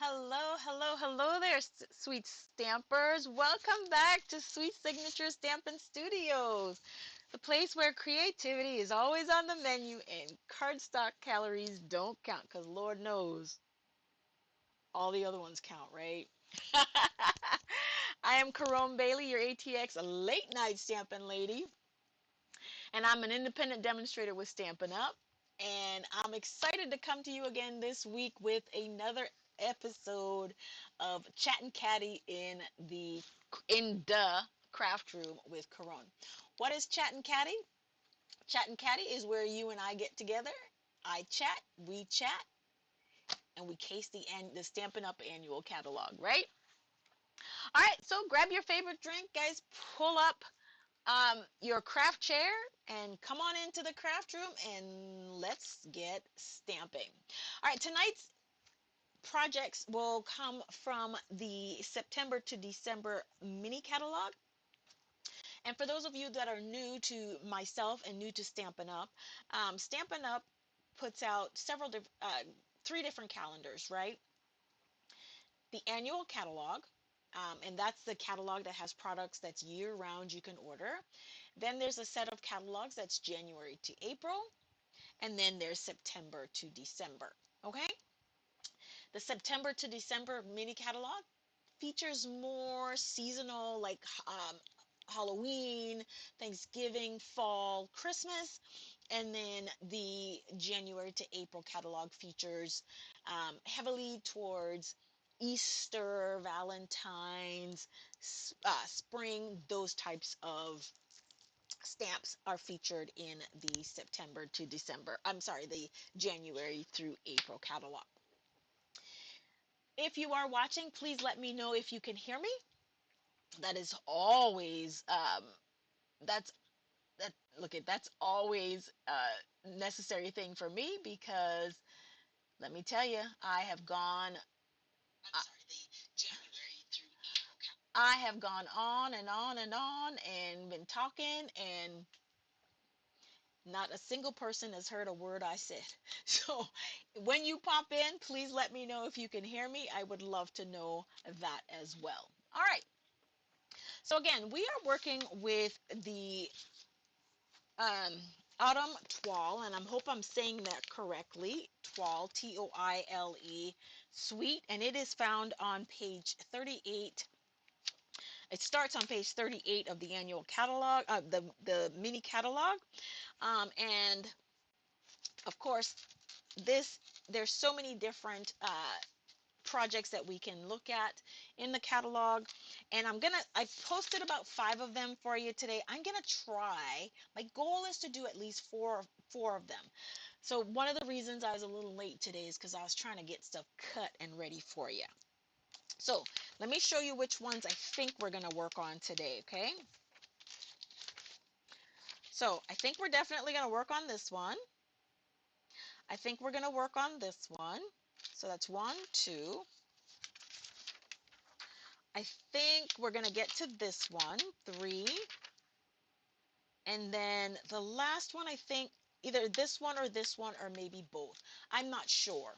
Hello, hello, hello there, sweet stampers. Welcome back to Sweet Signature Stampin' Studios, the place where creativity is always on the menu and cardstock calories don't count, because Lord knows all the other ones count, right? I am Caron Bailey, your ATX late night Stampin' Lady, and I'm an independent demonstrator with Stampin Up. And I'm excited to come to you again this week with another episode of Chat and Caddy in the craft room with Caron. What is Chat and Caddy? Chat and Caddy is where you and I get together. I chat, we chat, and we case the Stampin' Up annual catalog, right? All right, so grab your favorite drink, guys. Pull up your craft chair and come on into the craft room and let's get stamping. All right, tonight's projects will come from the September to December mini catalog. And for those of you that are new to myself and new to Stampin' Up puts out three different calendars, right? The annual catalog, and that's the catalog that has products that's year-round you can order. Then there's a set of catalogs that's January to April, and then there's September to December. Okay? The September to December mini catalog features more seasonal, like Halloween, Thanksgiving, fall, Christmas, and then the January to April catalog features heavily towards Easter, Valentine's, spring, those types of stamps are featured in the September to December, I'm sorry, the January through April catalog. If you are watching, please let me know if you can hear me. That is always that's that's always a necessary thing for me because let me tell you, I have gone. I'm sorry, the January through April. I have gone on and on and on and been talking, and not a single person has heard a word I said. So when you pop in, please let me know if you can hear me. I would love to know that as well. All right. So again, we are working with the um, Autumn Toile, and I hope I'm saying that correctly. Toile, Toile, Suite, and it is found on page 38. It starts on page 38 of the annual catalog, the mini catalog, and of course, there's so many different projects that we can look at in the catalog, and I posted about 5 of them for you today. I'm gonna try, my goal is to do at least four of them. So one of the reasons I was a little late today is because I was trying to get stuff cut and ready for you. So let me show you which ones I think we're gonna work on today. Okay, so I think we're definitely gonna work on this one. I think we're gonna work on this one. So that's 1, 2. I think we're going to get to this one, 3. And then the last one, I think either this one or maybe both. I'm not sure.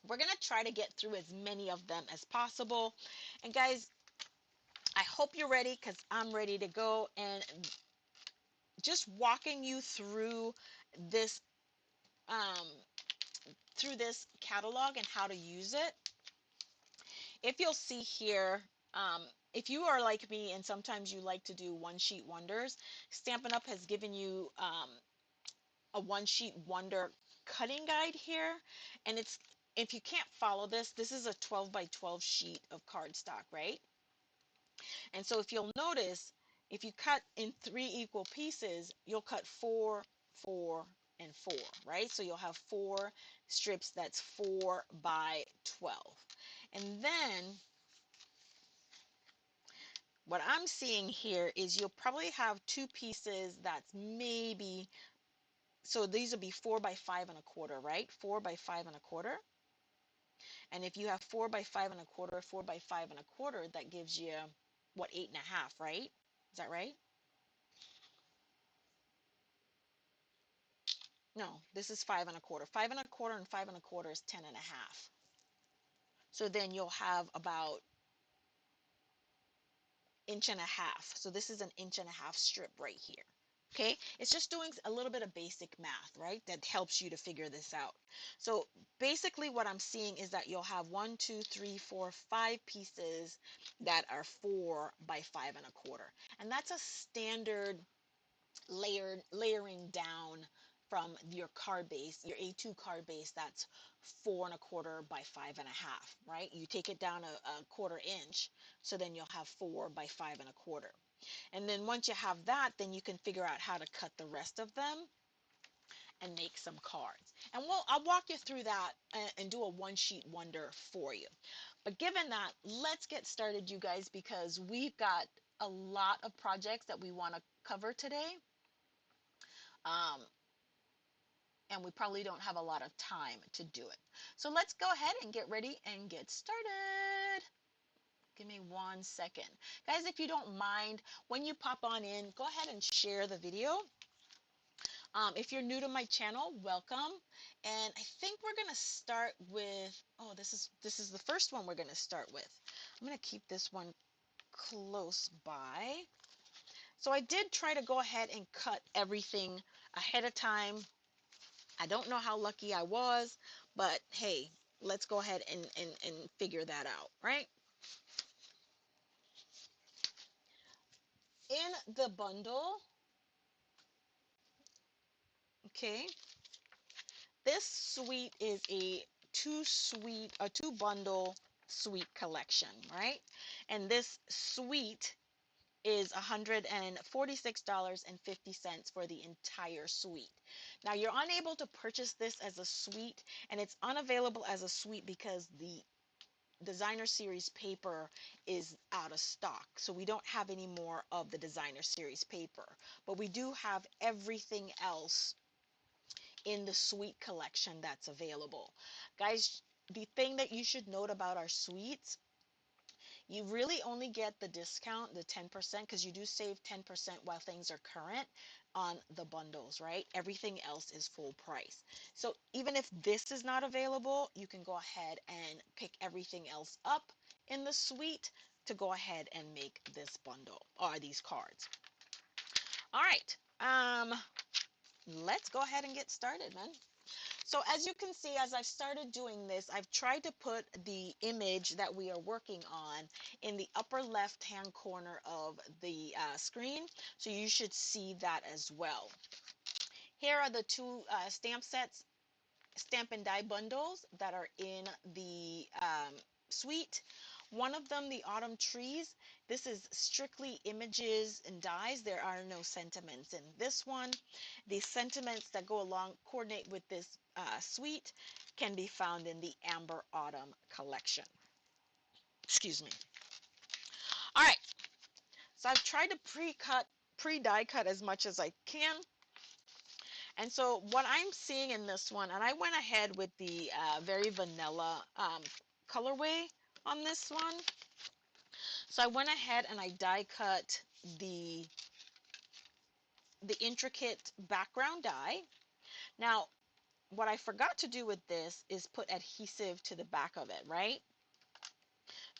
We're going to try to get through as many of them as possible. And guys, I hope you're ready because I'm ready to go. And just walking you this um, through this catalog and how to use it. If you'll see here, if you are like me and sometimes you like to do one-sheet wonders, Stampin' Up! Has given you a one-sheet wonder cutting guide here. And if you can't follow this, this is a 12 by 12 sheet of cardstock, right? And so if you'll notice, if you cut in 3 equal pieces, you'll cut 4, 4, and 4, right? So you'll have 4 strips that's 4 by 12. And then what I'm seeing here is you'll probably have 2 pieces that's maybe, so these will be 4 by 5 and a quarter, right? 4 by 5 and a quarter. And if you have 4 by 5 and a quarter, 4 by 5 and a quarter, that gives you, what, 8.5, right? Is that right? No, this is 5 and a quarter. 5 and a quarter and 5 and a quarter is 10.5. So then you'll have about inch and a half. So this is an inch and a half strip right here. Okay, it's just doing a little bit of basic math, right? That helps you to figure this out. So basically what I'm seeing is that you'll have 5 pieces that are 4 by 5 1/4. And that's a standard layering down from your card base, your A2 card base, that's 4 1/4 by 5 1/2, right? You take it down a 1/4 inch, so then you'll have 4 by 5 1/4. And then once you have that, then you can figure out how to cut the rest of them and make some cards. And I'll walk you through that and do a one sheet wonder for you. But given that, let's get started, you guys, because we've got a lot of projects that we want to cover today. Um, and we probably don't have a lot of time to do it. So let's go ahead and get ready and get started. Give me 1 second. Guys, if you don't mind, when you pop on in, go ahead and share the video. If you're new to my channel, welcome. And I think we're gonna start with, oh, this is the first one we're gonna start with. I'm gonna keep this one close by. So I did try to go ahead and cut everything ahead of time. I don't know how lucky I was, but hey, let's go ahead and figure that out, right? In the bundle, okay, this suite is a two bundle suite collection, right? And this suite is $146.50 for the entire suite. Now you're unable to purchase this as a suite, and it's unavailable as a suite because the designer series paper is out of stock. So we don't have any more of the designer series paper, but we do have everything else in the suite collection that's available. Guys, the thing that you should note about our suites, you really only get the discount, the 10%, because you do save 10% while things are current on the bundles, right? Everything else is full price. So even if this is not available, you can go ahead and pick everything else up in the suite to go ahead and make this bundle or these cards. All right, let's go ahead and get started, man. So as you can see, as I've started doing this, I've tried to put the image that we are working on in the upper left-hand corner of the screen. So you should see that as well. Here are the two stamp sets, stamp and die bundles that are in the suite. One of them, the autumn trees, this is strictly images and dies. There are no sentiments in this one. The sentiments that go along, coordinate with this suite, can be found in the amber autumn collection. Excuse me. All right, so I've tried to pre-die cut as much as I can. And so what I'm seeing in this one, and I went ahead with the very vanilla colorway on this one. So I went ahead and I die cut the intricate background die. Now, what I forgot to do with this is put adhesive to the back of it, right?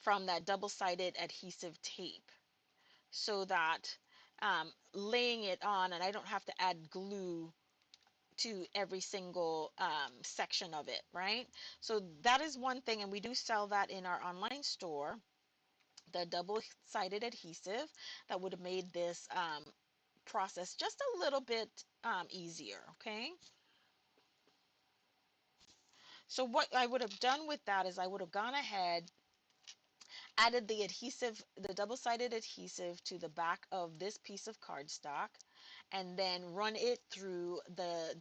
From that double-sided adhesive tape, so that laying it on and I don't have to add glue to every single section of it, right? So that is one thing, and we do sell that in our online store, the double-sided adhesive that would have made this process just a little bit easier, okay? So what I would have done with that is I would have gone ahead, added the adhesive, the double-sided adhesive to the back of this piece of cardstock, and then run it through the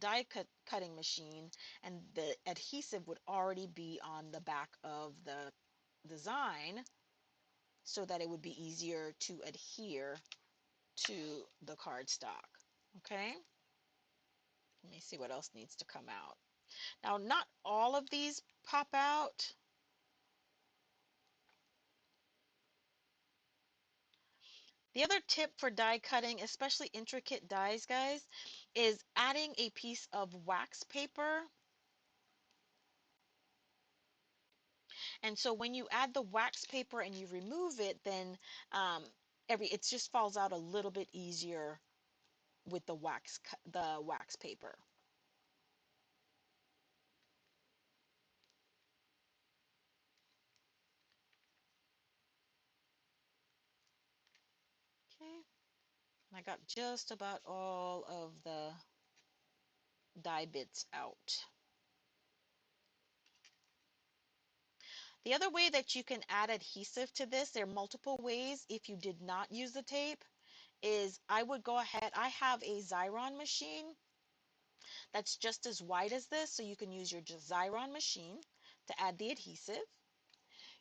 cutting machine, and the adhesive would already be on the back of the design so that it would be easier to adhere to the cardstock. Okay, let me see what else needs to come out. Now, not all of these pop out. The other tip for die cutting, especially intricate dies, guys, is adding a piece of wax paper And so when you add the wax paper and you remove it, then it just falls out a little bit easier with the wax paper. Okay, I got just about all of the die bits out. The other way that you can add adhesive to this, there are multiple ways if you did not use the tape, is I would go ahead, I have a Xyron machine that's just as wide as this, so you can use your Xyron machine to add the adhesive.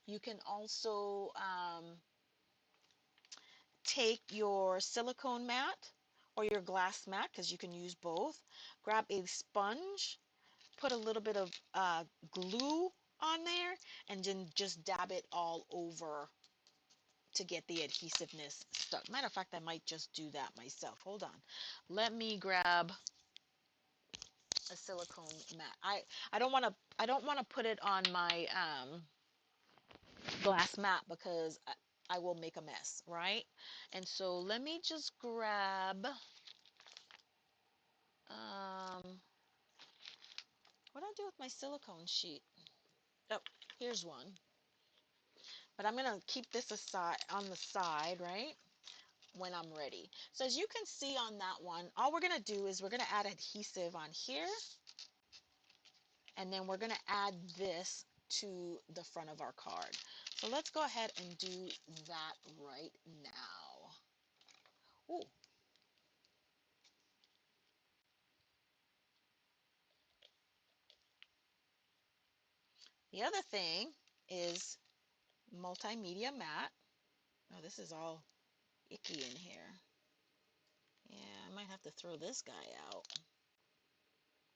You can also take your silicone mat or your glass mat, because you can use both. Grab a sponge, put a little bit of glue on there, and then just dab it all over to get the adhesiveness stuck. Matter of fact, I might just do that myself. Hold on. Let me grab a silicone mat. I don't want to put it on my glass mat because I will make a mess, right? And so let me just grab what do I do with my silicone sheet? Oh, here's one. But I'm going to keep this aside on the side, right? When I'm ready. So as you can see on that one, all we're going to do is we're going to add adhesive on here, and then we're going to add this to the front of our card. So let's go ahead and do that right now. Ooh. The other thing is multimedia mat. Oh, this is all icky in here. Yeah, I might have to throw this guy out.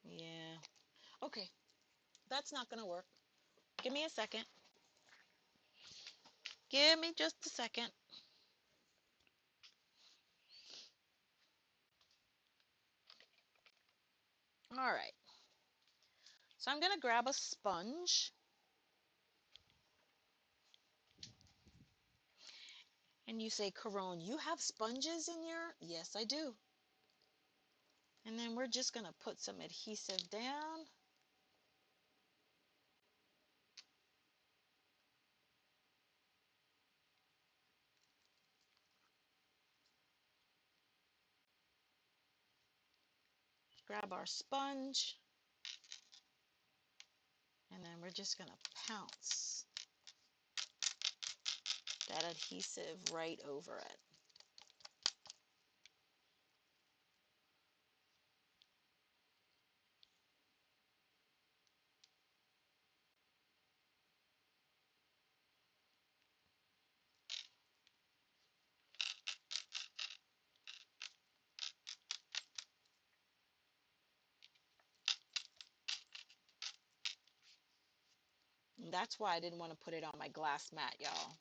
Yeah. Okay, that's not going to work. Give me a second. Give me just a second. All right. So I'm going to grab a sponge. And you say, Caron, you have sponges in your? Yes, I do. And then we're just going to put some adhesive down. Grab our sponge. And then we're just going to pounce that adhesive right over it. And that's why I didn't want to put it on my glass mat, y'all.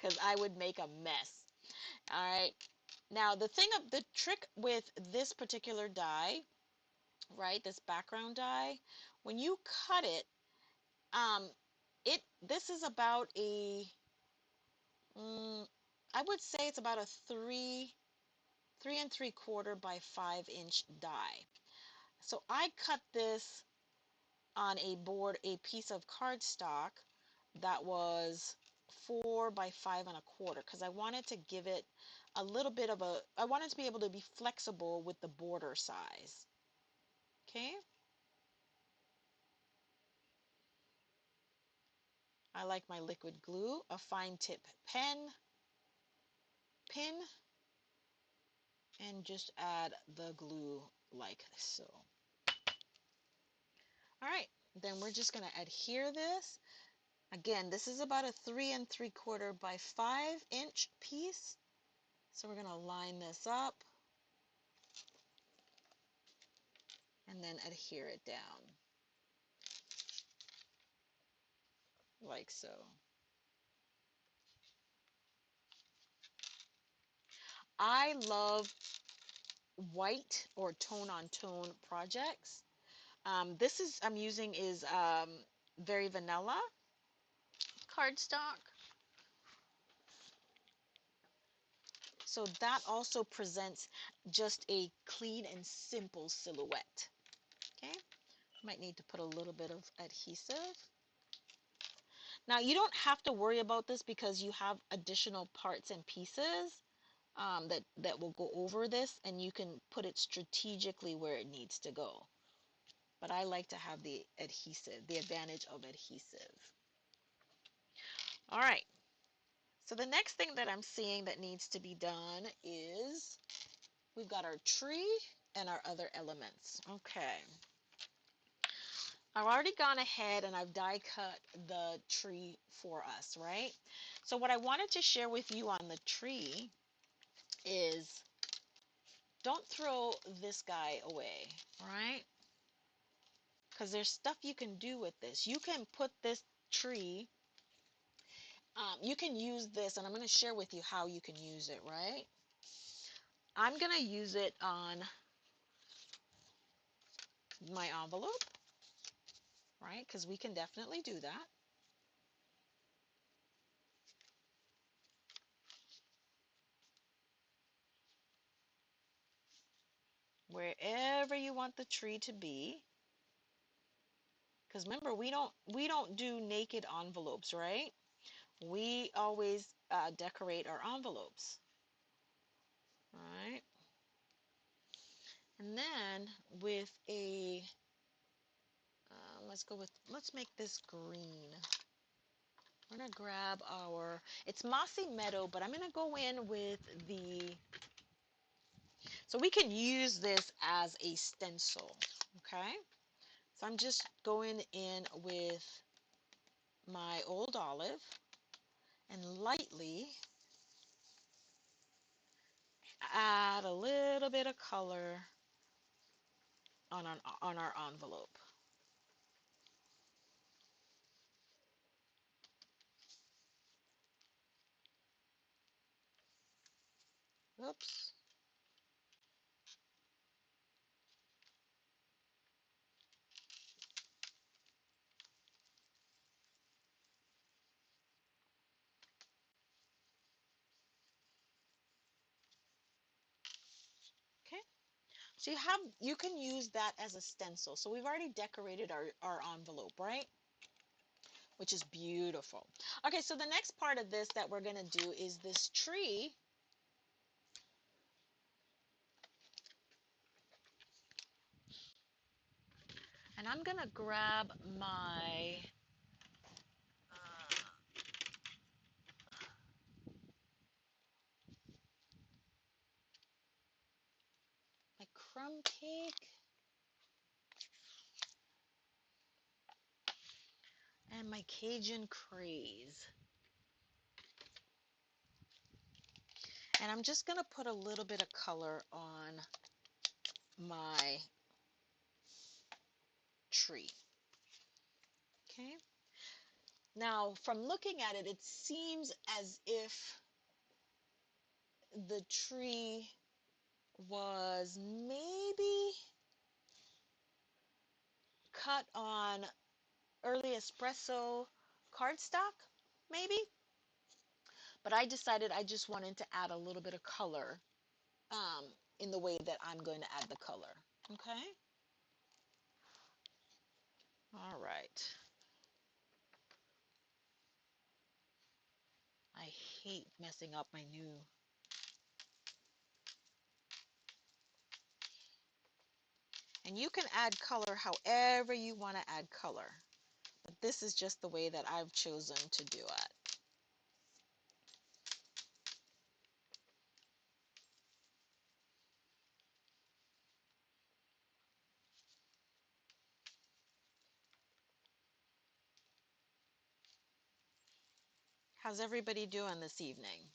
Because I would make a mess. All right. Now, the trick with this particular die, right, this background die, when you cut it, um, this is about I would say it's about a 3 3 3/4 by 5 inch die. So I cut this on a piece of cardstock that was 4 by 5 1/4, because I wanted to give it a little bit of I wanted to be able to be flexible with the border size. Okay. I like my liquid glue, a fine tip pin, and just add the glue like so. All right, then we're just going to adhere this. Again, this is about a 3 3/4 by 5 inch piece. So we're going to line this up and then adhere it down like so. I love white or tone on tone projects. I'm using is very vanilla cardstock. So that also presents just a clean and simple silhouette. Okay, might need to put a little bit of adhesive. Now you don't have to worry about this because you have additional parts and pieces that will go over this, and you can put it strategically where it needs to go. But I like to have the adhesive, the advantage of adhesive. All right. So the next thing that I'm seeing that needs to be done is we've got our tree and our other elements. Okay. I've already gone ahead and I've die cut the tree for us, right? So what I wanted to share with you on the tree is don't throw this guy away, right? Because there's stuff you can do with this. You can put this tree, you can use this, and I'm going to share with you how you can use it, right? I'm going to use it on my envelope, right? Because we can definitely do that. Wherever you want the tree to be. Because remember, we don't do naked envelopes, right? We always decorate our envelopes, right? And then with a, let's make this green. We're gonna grab our, it's Mossy Meadow, but I'm gonna go in with the, so we can use this as a stencil, okay? So I'm just going in with my old olive and lightly add a little bit of color on our envelope. Oops. Okay. So you can use that as a stencil. So we've already decorated our envelope, right? Which is beautiful. Okay, so the next part of this that we're gonna do is this tree. And I'm gonna grab my crumb cake and my Cajun craze. And I'm just gonna put a little bit of color on my tree. Okay. Now, from looking at it, it seems as if the tree was maybe cut on early espresso cardstock, maybe. But I decided I just wanted to add a little bit of color um, in the way that I'm going to add the color. Okay. All right. I hate messing up my new. And you can add color however you want to add color. But this is just the way that I've chosen to do it. How's everybody doing this evening?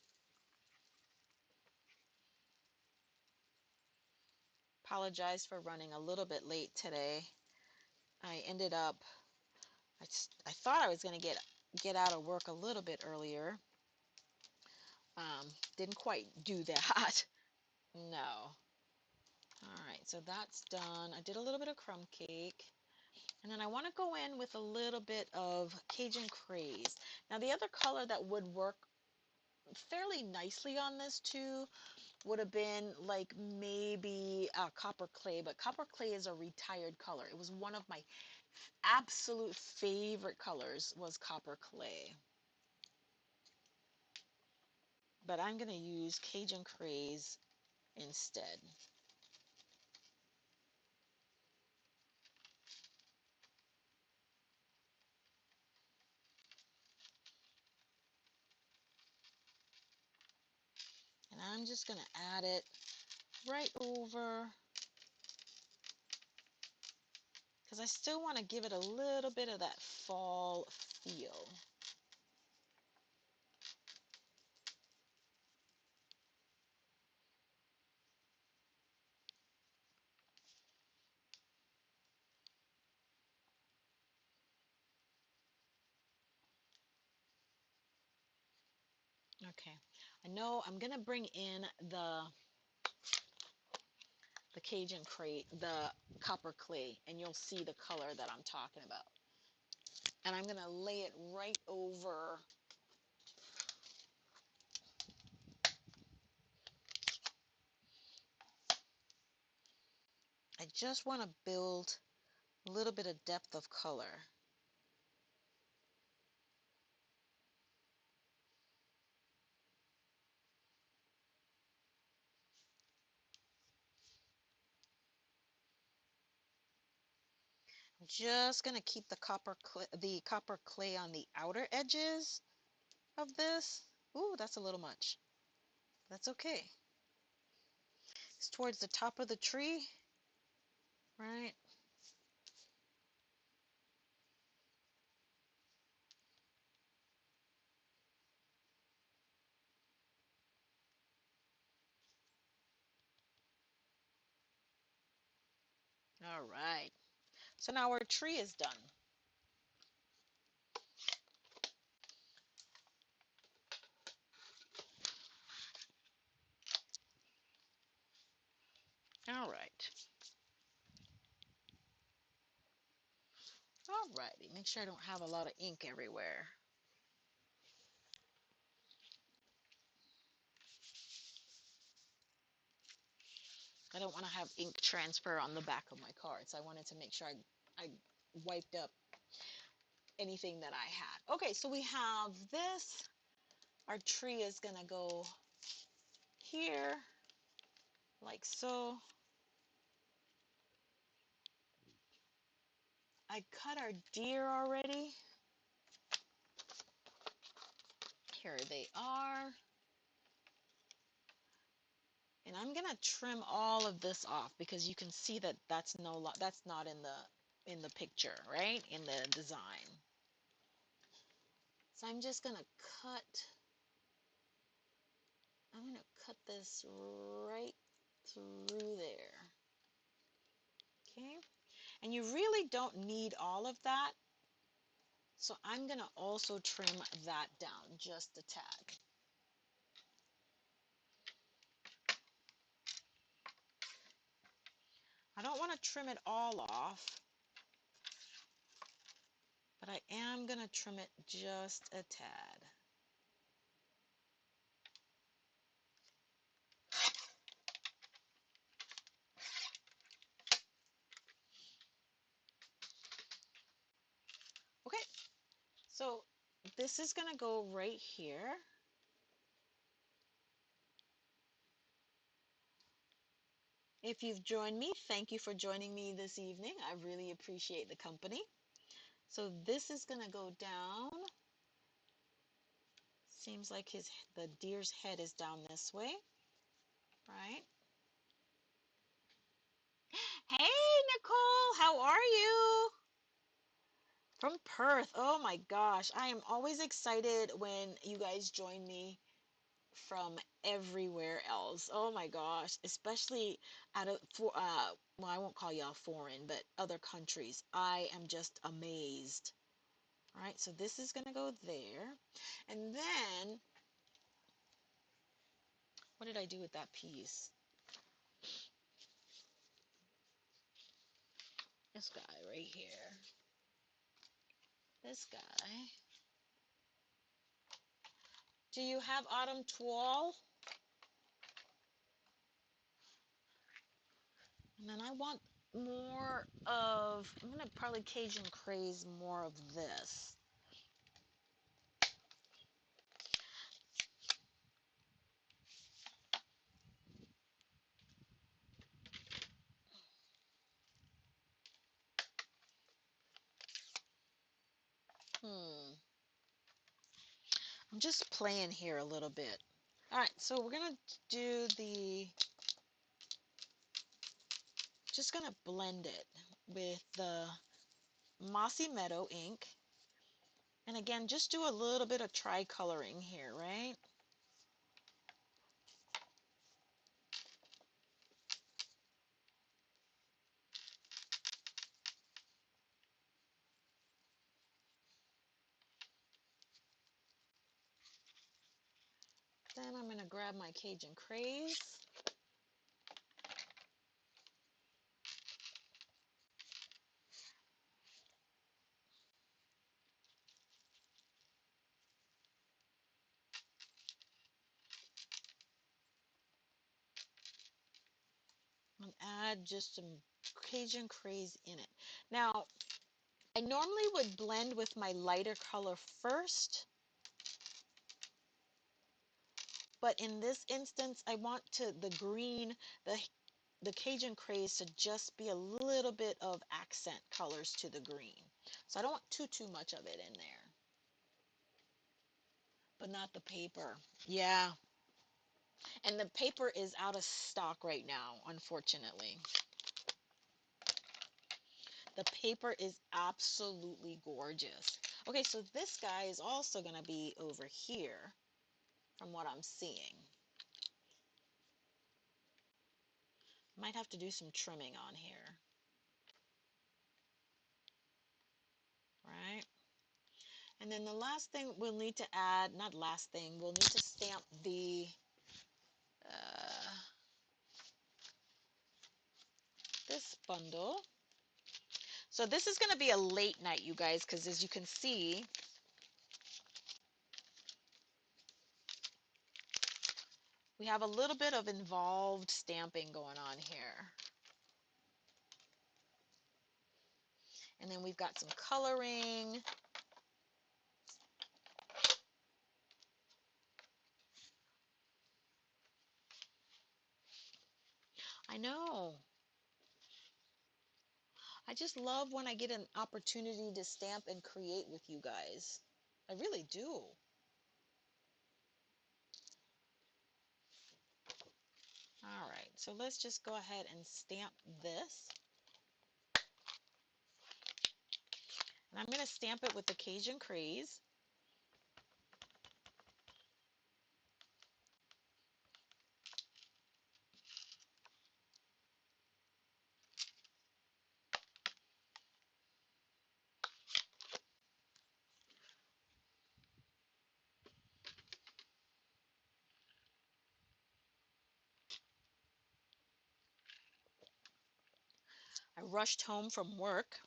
Apologize for running a little bit late today. I ended up, I thought I was going to get out of work a little bit earlier. Didn't quite do that. No. All right, so that's done. I did a little bit of crumb cake. And then I want to go in with a little bit of Cajun Craze. Now the other color that would work fairly nicely on this too would have been like maybe copper clay, but copper clay is a retired color. It was one of my absolute favorite colors was copper clay. But I'm going to use Cajun Craze instead. And I'm just going to add it right over, because I still want to give it a little bit of that fall feel. Okay, I know I'm going to bring in the Cajun crate, the copper clay, and you'll see the color that I'm talking about. And I'm going to lay it right over I just want to build a little bit of depth of color. I'm just going to keep the copper clay on the outer edges of this. Ooh, that's a little much. That's okay. It's towards the top of the tree, right? All right. So now our tree is done. All right. All righty. Make sure I don't have a lot of ink everywhere. I don't want to have ink transfer on the back of my cards. I wanted to make sure I wiped up anything that I had. Okay, so we have this. Our tree is going to go here, like so. I cut our deer already. Here they are. And I'm going to trim all of this off because you can see that that's not in the picture, right? In the design. So I'm just going to cut this right through there. Okay? And you really don't need all of that. So I'm going to also trim that down just a tad. I don't want to trim it all off, but I am going to trim it just a tad. Okay, so this is going to go right here. If you've joined me, thank you for joining me this evening. I really appreciate the company. So this is going to go down. Seems like the deer's head is down this way, right? Hey, Nicole, how are you? From Perth. Oh my gosh, I am always excited when you guys join me from everywhere else. Oh my gosh, especially well, I won't call y'all foreign, but other countries. I am just amazed. All right, so this is going to go there. And then, what did I do with that piece? This guy right here. this guy. Do you have autumn toile? And then I want more of, I'm going to probably Cajun craze more of this. I'm just playing here a little bit. All right, so we're going to do just going to blend it with the Mossy Meadow ink. And again, just do a little bit of tri-coloring here, right? Then I'm going to grab my Cajun Craze. And add just some Cajun Craze in it. Now, I normally would blend with my lighter color first, but in this instance, I want the green, the Cajun Craze to just be a little bit of accent colors to the green. So I don't want too much of it in there. But not the paper. Yeah. And the paper is out of stock right now, unfortunately. The paper is absolutely gorgeous. Okay, so this guy is also going to be over here from what I'm seeing. Might have to do some trimming on here. Right? And then the last thing we'll need to add, not last thing, we'll need to stamp this bundle. So this is going to be a late night, you guys, because as you can see, we have a little bit of involved stamping going on here. And then we've got some coloring. I know. I just love when I get an opportunity to stamp and create with you guys. I really do. All right, so let's just go ahead and stamp this. And I'm going to stamp it with the Cajun Craze. I rushed home from work.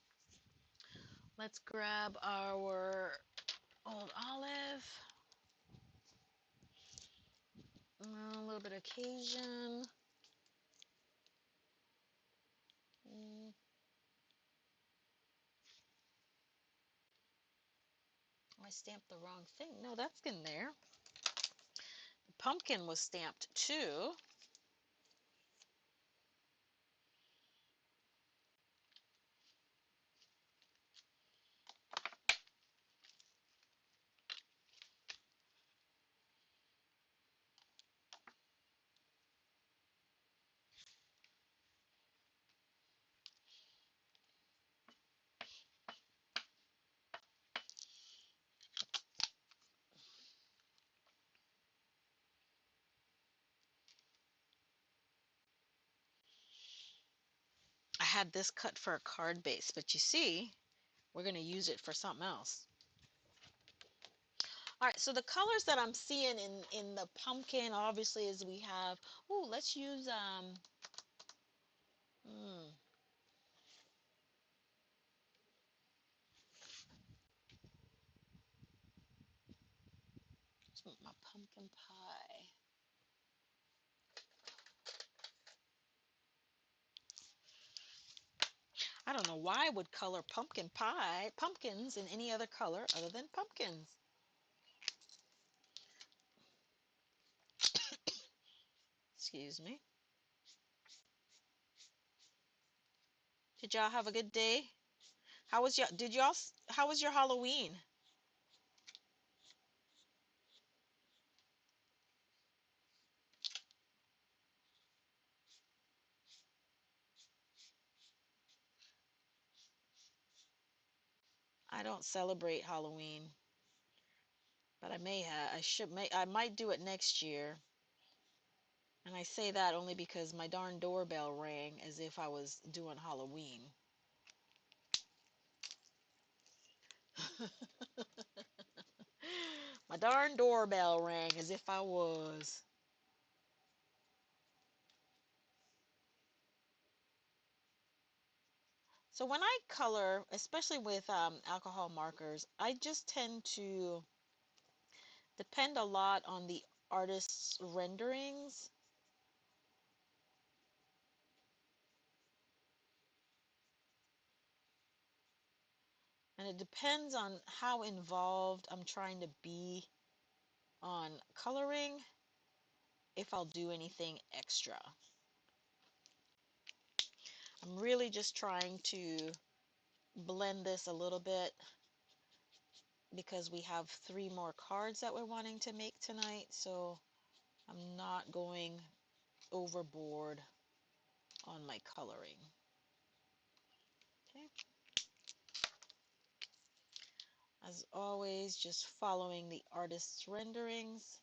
Let's grab our old olive. A little bit of Cajun. I stamped the wrong thing. No, that's in there. The pumpkin was stamped too. I had this cut for a card base, but you see, we're going to use it for something else. All right, so the colors that I'm seeing in the pumpkin, obviously, is we have, oh, let's use, My pumpkin pie. I don't know why I would color pumpkins in any other color other than pumpkins. Excuse me. Did y'all have a good day? How was your Halloween? I don't celebrate Halloween, but I might do it next year. And I say that only because my darn doorbell rang as if I was doing Halloween. My darn doorbell rang as if I was. So when I color, especially with alcohol markers, I just tend to depend a lot on the artist's renderings. And it depends on how involved I'm trying to be on coloring, if I'll do anything extra. I'm really just trying to blend this a little bit because we have 3 more cards that we're wanting to make tonight, so I'm not going overboard on my coloring. Okay. As always, just following the artist's renderings.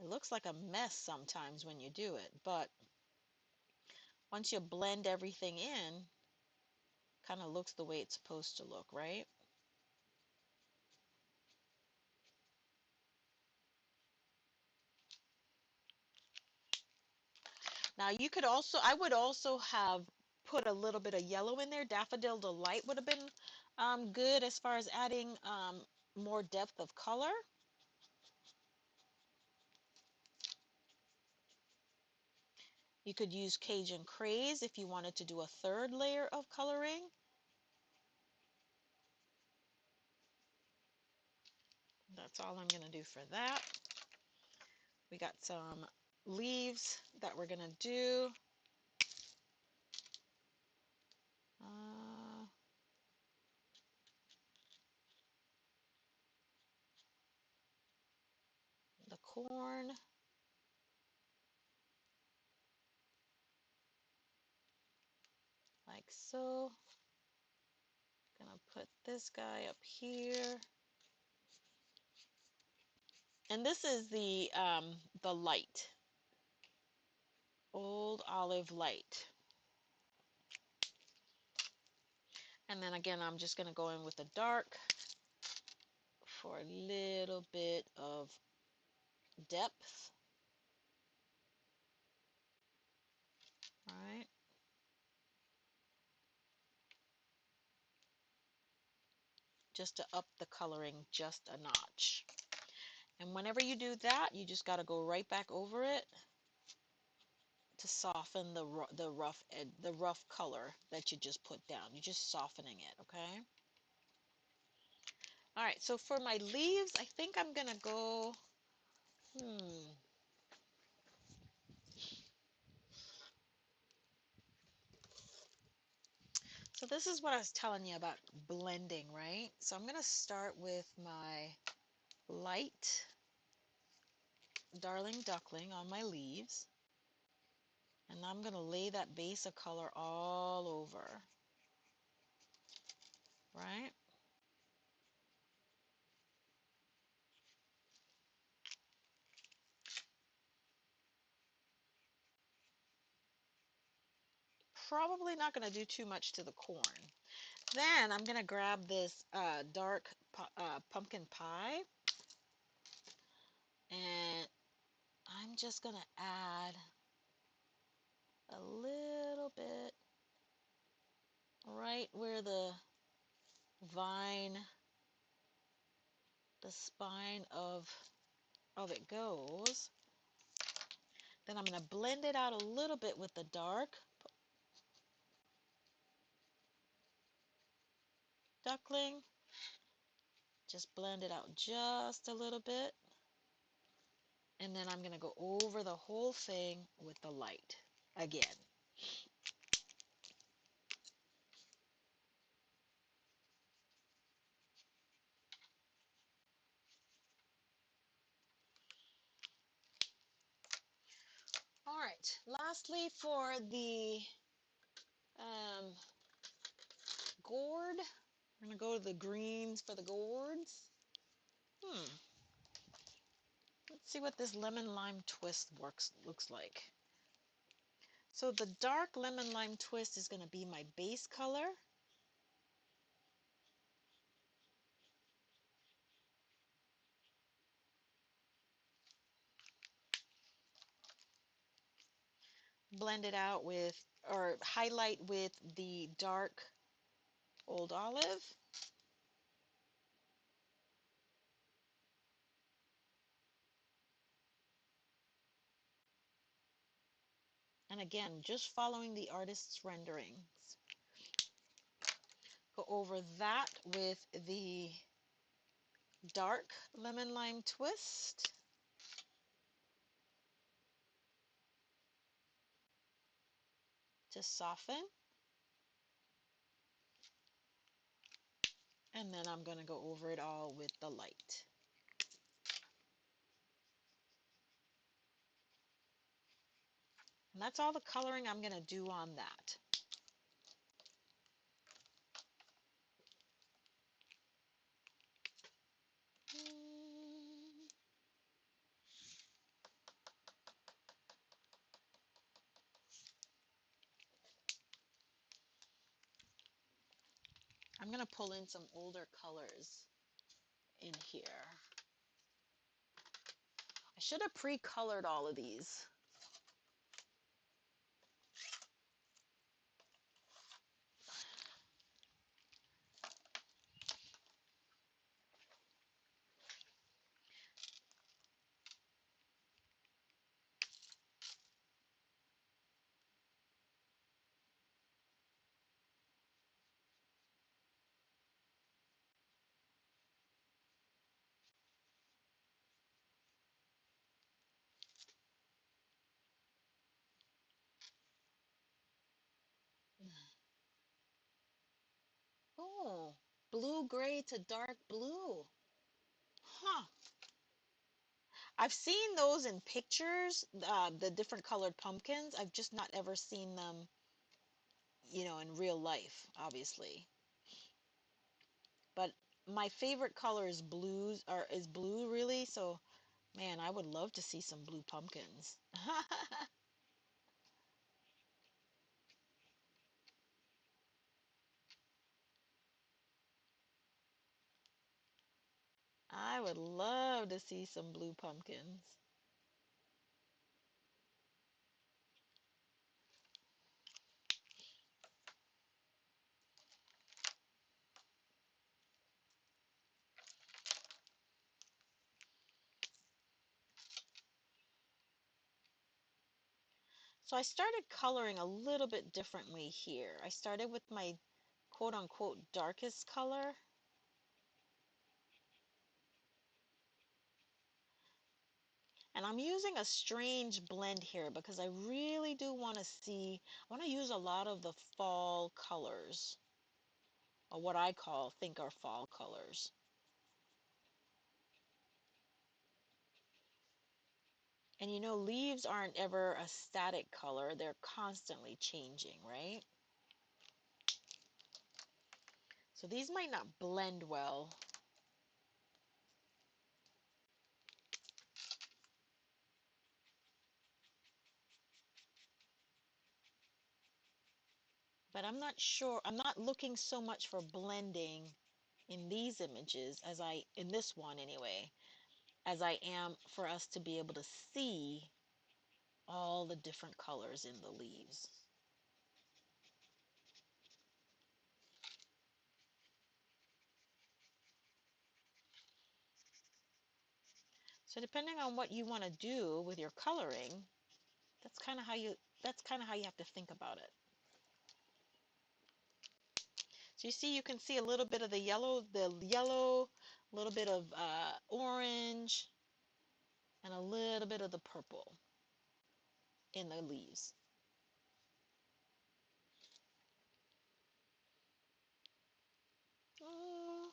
It looks like a mess sometimes when you do it, but once you blend everything in, kind of looks the way it's supposed to look, right? Now you could also, I would also have put a little bit of yellow in there. Daffodil Delight would have been good as far as adding more depth of color. You could use Cajun Craze if you wanted to do a 3rd layer of coloring. That's all I'm going to do for that. We got some leaves that we're going to do. Uh, the corn. Like so. Gonna put this guy up here. And this is the light. Old Olive Light. And then again, I'm just going to go in with the dark for a little bit of depth. All right. Just to up the coloring just a notch. And whenever you do that, you just got to go right back over it to soften the rough color that you just put down. You're just softening it, okay? All right, so for my leaves, I think I'm going to go, So this is what I was telling you about blending, right? So I'm going to start with my light Darling Duckling on my leaves. And I'm going to lay that base of color all over, right? Probably not going to do too much to the corn. Then I'm going to grab this dark pumpkin pie. And I'm just going to add a little bit right where the vine, the spine of it goes. Then I'm going to blend it out a little bit with the dark duckling. Just blend it out just a little bit. And then I'm going to go over the whole thing with the light again. All right, lastly for the gourd, I'm going to go to the greens for the gourds. Let's see what this lemon lime twist looks like. So the dark lemon lime twist is going to be my base color. Blend it out with, or highlight with the dark old olive. And again, just following the artist's renderings. Go over that with the dark lemon lime twist. To soften. And then I'm going to go over it all with the light. And that's all the coloring I'm going to do on that. I'm going to pull in some older colors in here. I should have pre-colored all of these. Oh, blue gray to dark blue. Huh. I've seen those in pictures, the different colored pumpkins. I've just not ever seen them, in real life, obviously. But my favorite color is blue really, so man, I would love to see some blue pumpkins. I would love to see some blue pumpkins. So I started coloring a little bit differently here. I started with my quote unquote darkest color. And I'm using a strange blend here because I really do want to I want to use a lot of the fall colors, or what I think are fall colors. And leaves aren't ever a static color, they're constantly changing, right? So these might not blend well. But I'm not sure, I'm not looking so much for blending in these images as in this one anyway. as I am for us to be able to see all the different colors in the leaves. So depending on what you want to do with your coloring, that's kind of how you have to think about it. So you see, you can see a little bit of the yellow, a little bit of orange, and a little bit of the purple in the leaves. Oh.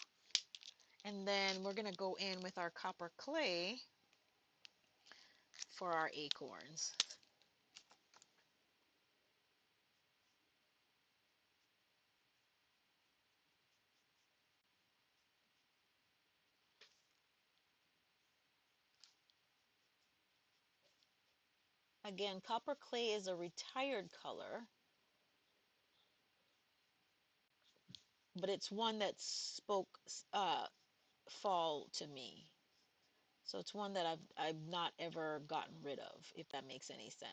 And then we're going to go in with our copper clay for our acorns. Again, copper clay is a retired color, but it's one that spoke fall to me. So it's one that I've not ever gotten rid of, if that makes any sense.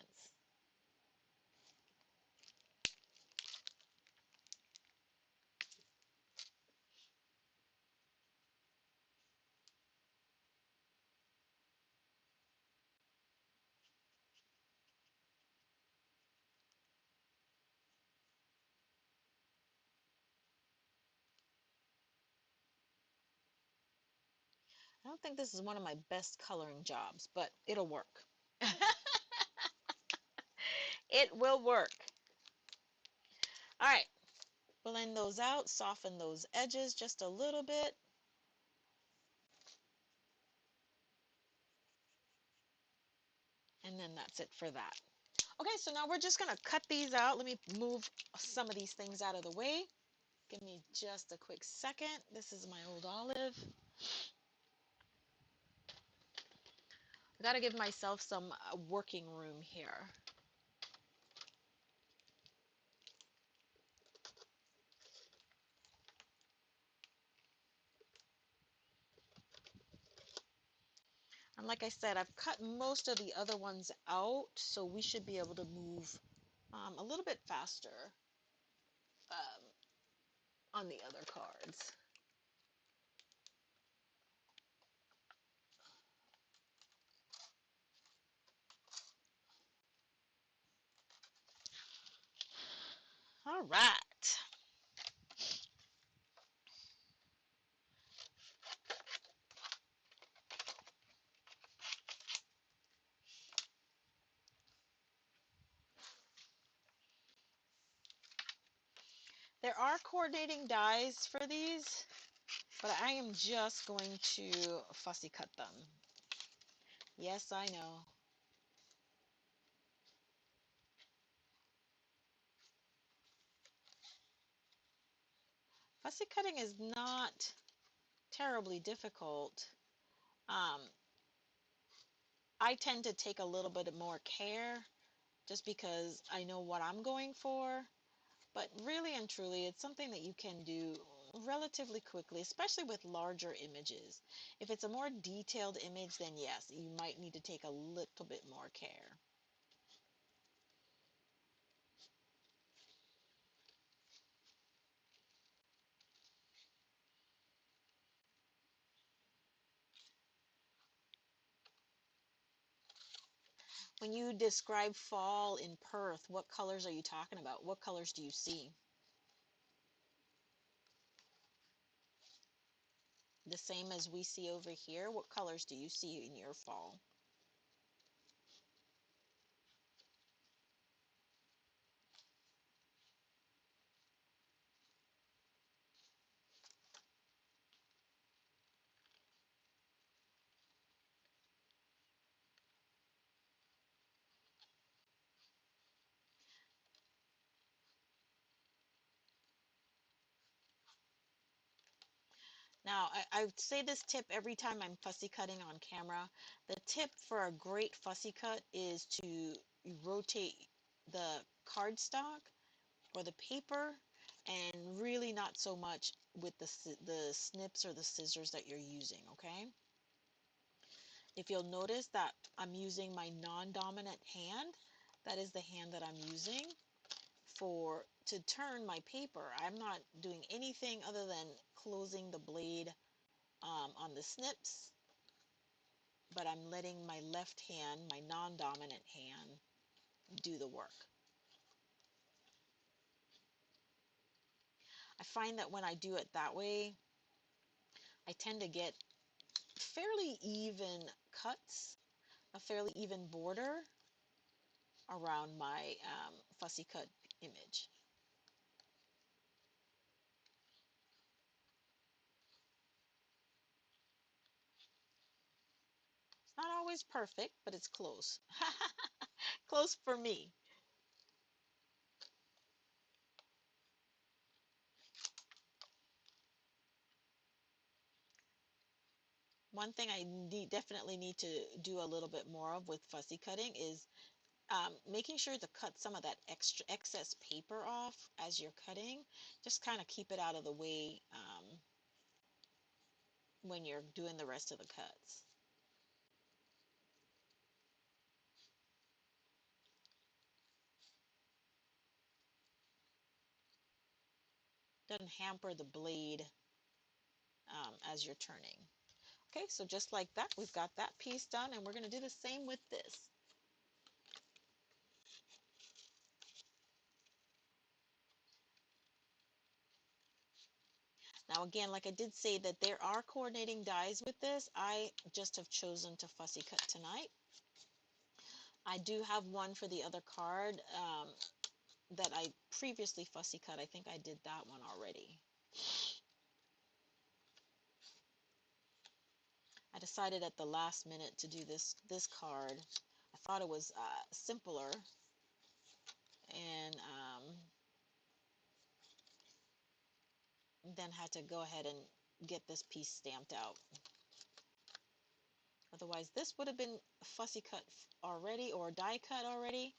I don't think this is one of my best coloring jobs, but it'll work. It will work. All right, blend those out, soften those edges just a little bit. And then that's it for that. Okay, so now we're just going to cut these out. Let me move some of these things out of the way. Give me just a quick second. This is my old olive. I got to give myself some working room here. And like I said, I've cut most of the other ones out, so we should be able to move a little bit faster on the other cards. All right. There are coordinating dies for these, but I am just going to fussy cut them. Yes, I know. Fussy cutting is not terribly difficult. Um, I tend to take a little bit more care just because I know what I'm going for. But really and truly, it's something that you can do relatively quickly, especially with larger images. If it's a more detailed image, then yes, you might need to take a little bit more care. When you describe fall in Perth, what colors are you talking about? What colors do you see? The same as we see over here? What colors do you see in your fall? Now, I say this tip every time I'm fussy cutting on camera. The tip for a great fussy cut is to rotate the cardstock or the paper, and really not so much with the snips or the scissors that you're using, okay? If you'll notice that I'm using my non-dominant hand, that is the hand that I'm using to turn my paper. I'm not doing anything other than closing the blade on the snips, but I'm letting my left hand, my non-dominant hand, do the work. I find that when I do it that way, I tend to get fairly even cuts, a fairly even border around my fussy cut image. It's not always perfect, but it's close. Close for me. One thing I definitely need to do a little bit more of with fussy cutting is making sure to cut some of that excess paper off as you're cutting. Just kind of keep it out of the way when you're doing the rest of the cuts. Doesn't hamper the blade as you're turning. Okay, so just like that, we've got that piece done, and we're going to do the same with this. Now again, like I did say that there are coordinating dies with this. I just have chosen to fussy cut tonight. I do have one for the other card that I previously fussy cut. I think I did that one already. I decided at the last minute to do this card. I thought it was simpler, and then had to go ahead and get this piece stamped out. Otherwise, this would have been fussy cut already or die cut already,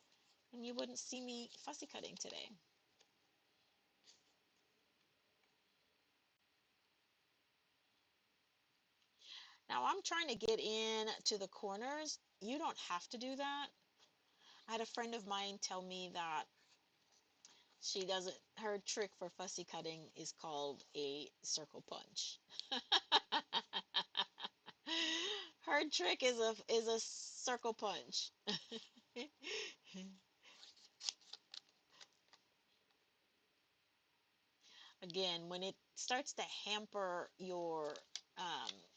and you wouldn't see me fussy cutting today. Now I'm trying to get in to the corners. You don't have to do that. I had a friend of mine tell me that she doesn't, her trick for fussy cutting is called a circle punch. Her trick is a circle punch. Again, when it starts to hamper your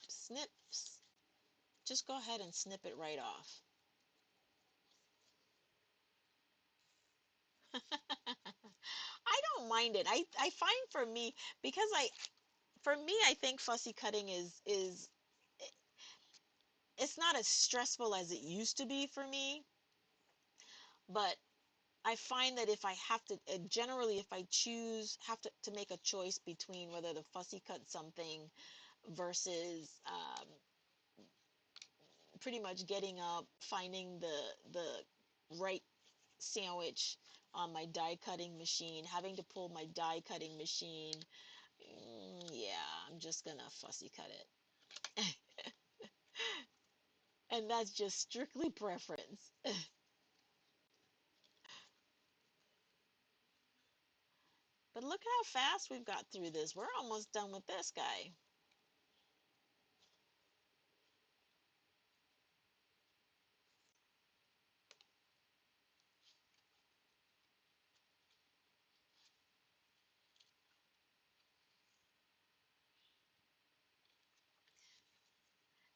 snips, just go ahead and snip it right off. I don't mind it. I find for me, because I think fussy cutting is it's not as stressful as it used to be for me, but I find that if I have to, generally, if I have to make a choice between whether to fussy cut something versus pretty much getting up, finding the right sandwich on my die cutting machine, having to pull my die cutting machine, yeah, I'm just gonna fussy cut it. And that's just strictly preference. But look how fast we've got through this. We're almost done with this guy.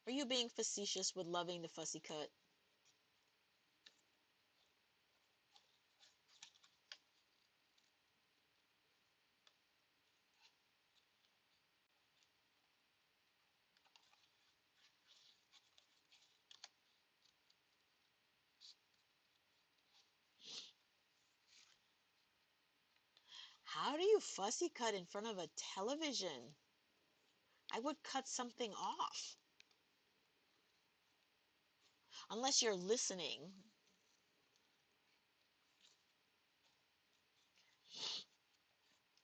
Are you being facetious with loving the fussy cut? How do you fussy cut in front of a television? I would cut something off. Unless you're listening.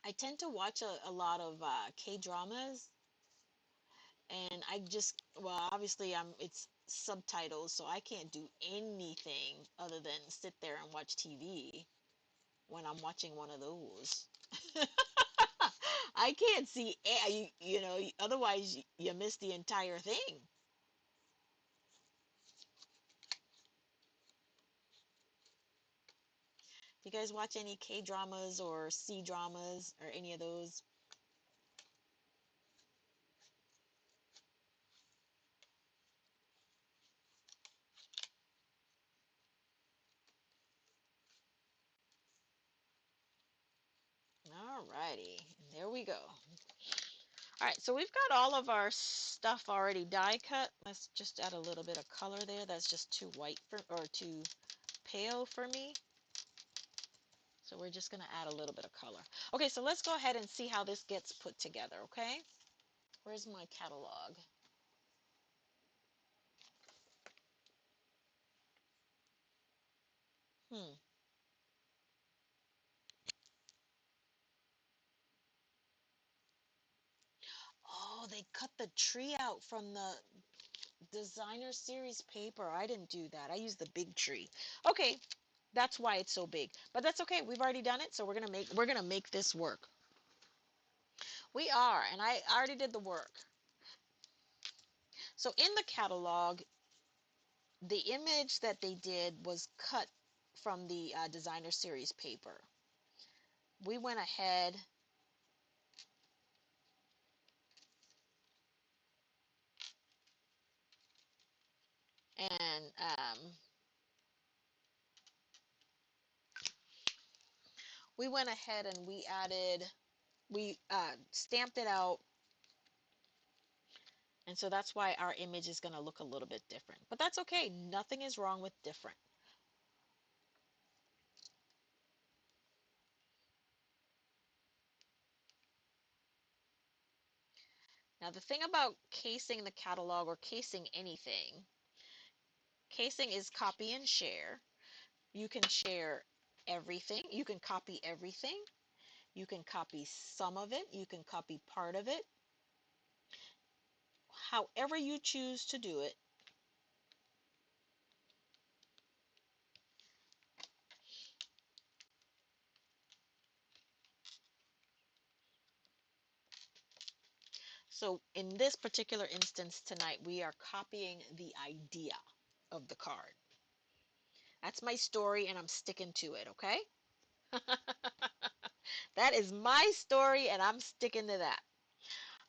I tend to watch a lot of K-dramas, and I just, well, obviously it's subtitles, so I can't do anything other than sit there and watch TV when I'm watching one of those. I can't see, you know, otherwise you miss the entire thing. You guys watch any K dramas or C dramas or any of those? All righty, there we go. All right, so we've got all of our stuff already die cut. Let's just add a little bit of color there. That's just too white for, or too pale for me. So we're just gonna add a little bit of color. Okay, so let's go ahead and see how this gets put together, okay? Where's my catalog? Hmm. Oh, they cut the tree out from the designer series paper. I didn't do that. I used the big tree. Okay, that's why it's so big. But that's okay. We've already done it, so we're gonna make this work. We are, and I already did the work. So in the catalog, the image that they did was cut from the designer series paper. We went ahead and we added, we stamped it out, and so that's why our image is going to look a little bit different. But that's okay. Nothing is wrong with different. Now, the thing about casing the catalog or casing anything, casing is copy and share. You can share everything. You can copy everything. You can copy some of it. You can copy part of it. However you choose to do it. So in this particular instance tonight, we are copying the idea of the card. That's my story and I'm sticking to it, okay? That is my story and I'm sticking to that.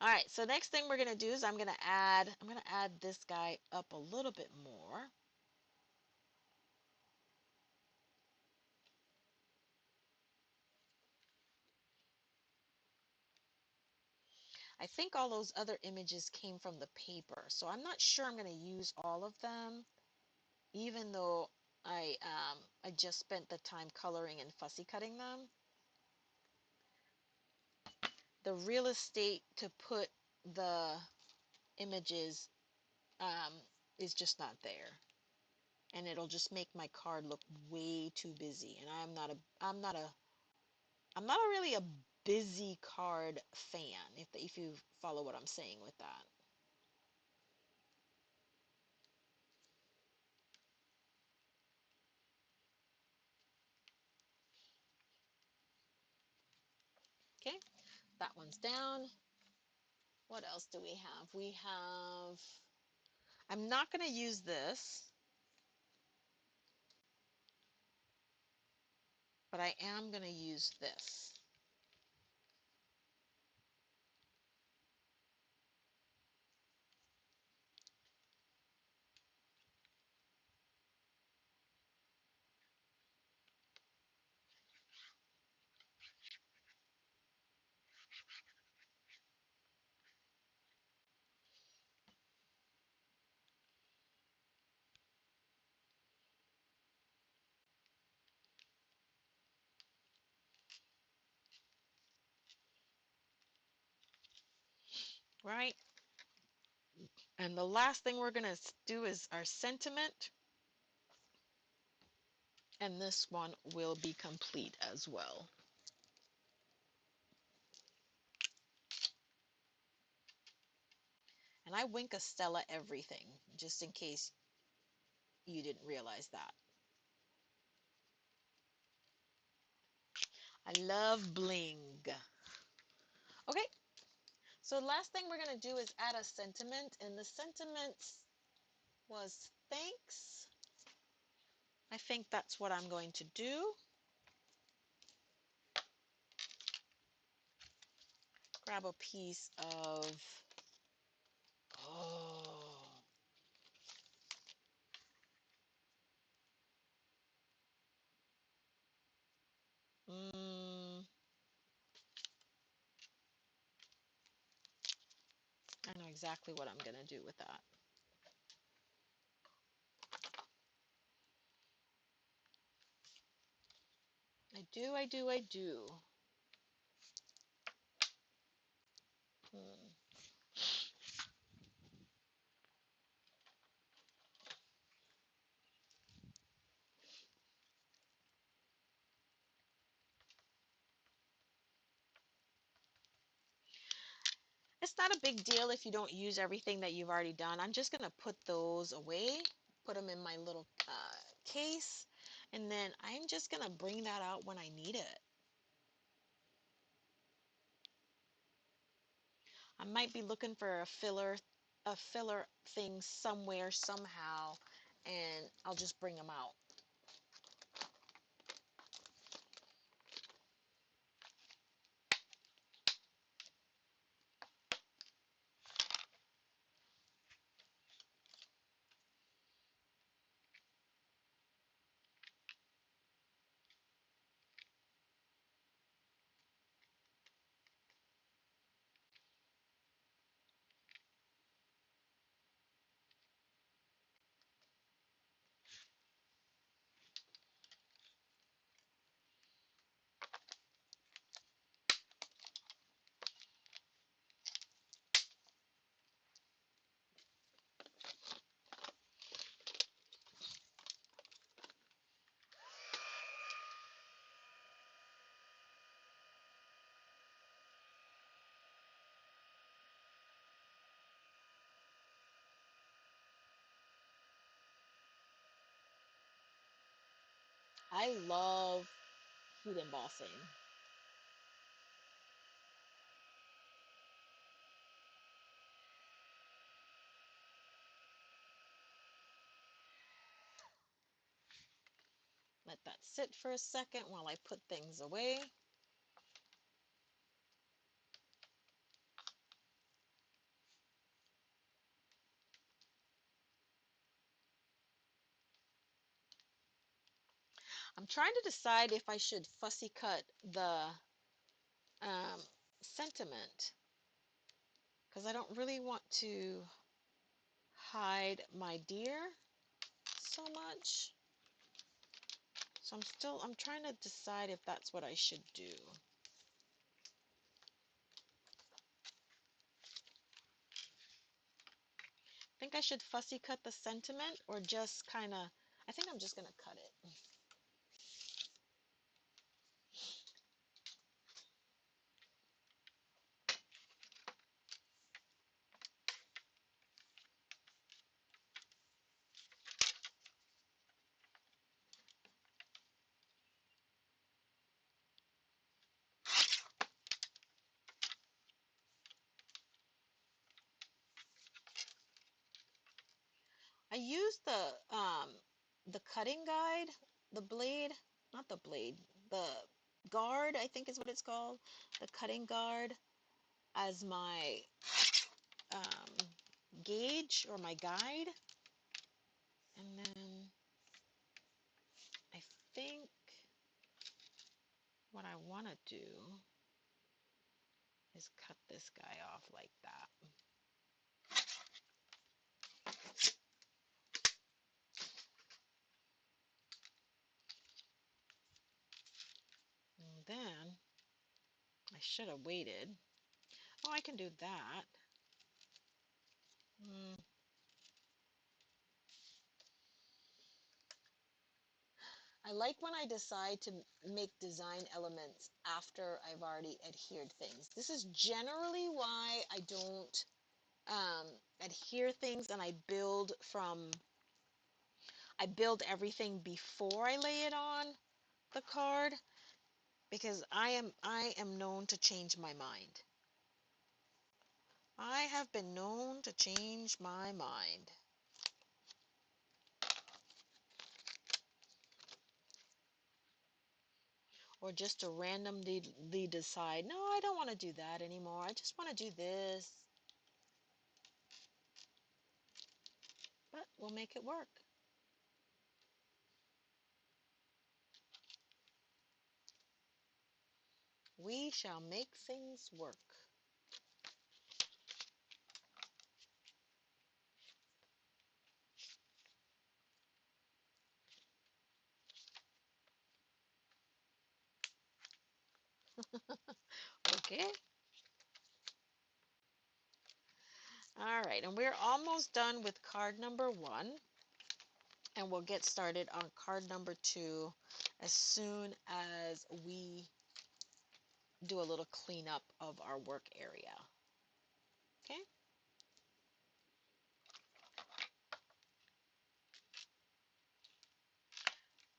All right, so next thing we're going to do is I'm going to add this guy up a little bit more. I think all those other images came from the paper, so I'm not sure I'm going to use all of them, even though I just spent the time coloring and fussy cutting them. The real estate to put the images um, is just not there, and it'll just make my card look way too busy. And I'm not a really a busy card fan. If you follow what I'm saying with that. Okay, that one's down. What else do we have? I'm not going to use this, but I am going to use this. Right? And the last thing we're going to do is our sentiment, and this one will be complete as well. And I wink a Stella everything, just in case you didn't realize that. I love bling. Okay, so the last thing we're going to do is add a sentiment, and the sentiment was thanks. I think that's what I'm going to do. Grab a piece of, oh, mm, I know exactly what I'm going to do with that. I do, I do, I do. Hmm. It's not a big deal if you don't use everything that you've already done. I'm just going to put those away, put them in my little case, and then I'm just going to bring that out when I need it. I might be looking for a filler thing somewhere, somehow, and I'll just bring them out. I love heat embossing. Let that sit for a second while I put things away. I'm trying to decide if I should fussy cut the um, sentiment, because I don't really want to hide my deer so much. So I'm trying to decide if that's what I should do. I think I should fussy cut the sentiment, or just kind of, I think I'm just going to cut it. I used the cutting guide, the blade, not the blade, the guard, I think is what it's called, the cutting guard, as my um, gauge or my guide. And then I think what I want to do is cut this guy off like that. And then I should have waited. Oh, I can do that. Mm, I like when I decide to make design elements after I've already adhered things. This is generally why I don't adhere things and I build everything before I lay it on the card, because I am known to change my mind. I have been known to change my mind. Or just to randomly decide, no, I don't want to do that anymore. I just want to do this. But we'll make it work. We shall make things work. Okay. All right, and we're almost done with card number 1. And we'll get started on card number 2 as soon as we do a little cleanup of our work area. Okay?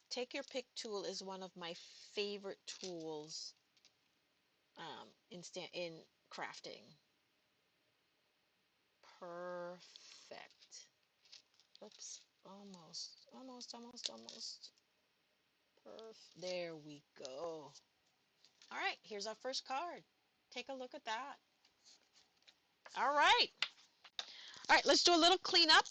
Take Your Pick tool is one of my favorite tools in crafting. Perfect. Oops, almost. Perfect. There we go. All right, here's our first card. Take a look at that. All right. All right, let's do a little cleanup.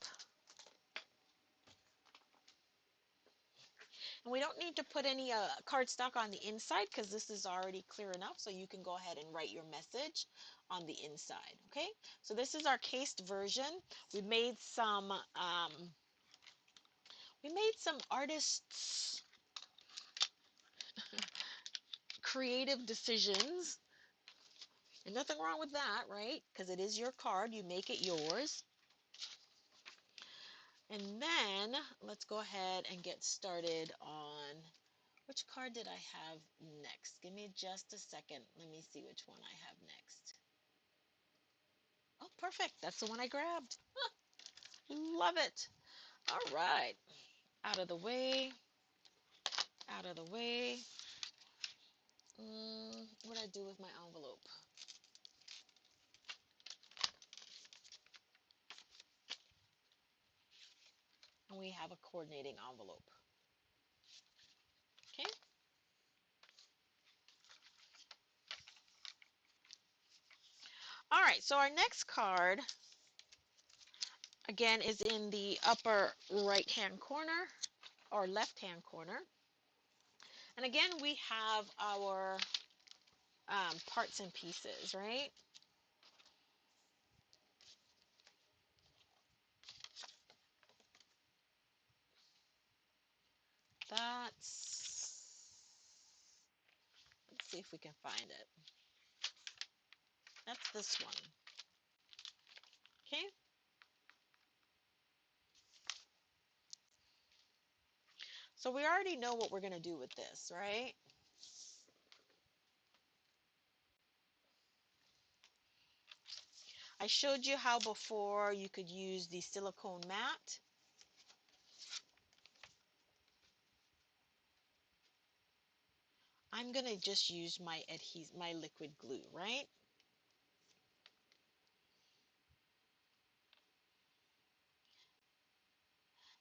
And we don't need to put any cardstock on the inside because this is already clear enough, so you can go ahead and write your message on the inside. Okay, so this is our cased version. We made some artists' creative decisions, and nothing wrong with that, right? Because it is your card, you make it yours. And then let's go ahead and get started on which card did I have next? Give me just a second. Let me see which one I have next. Oh, perfect. That's the one I grabbed. Love it. All right. Out of the way. Out of the way. What did I do with my envelope? And we have a coordinating envelope. Okay. All right. So our next card, again, is in the upper right-hand corner or left-hand corner. And again, we have our parts and pieces, right? Let's see if we can find it. That's this one. Okay. So we already know what we're going to do with this, right? I showed you how before you could use the silicone mat. I'm going to just use my liquid glue, right?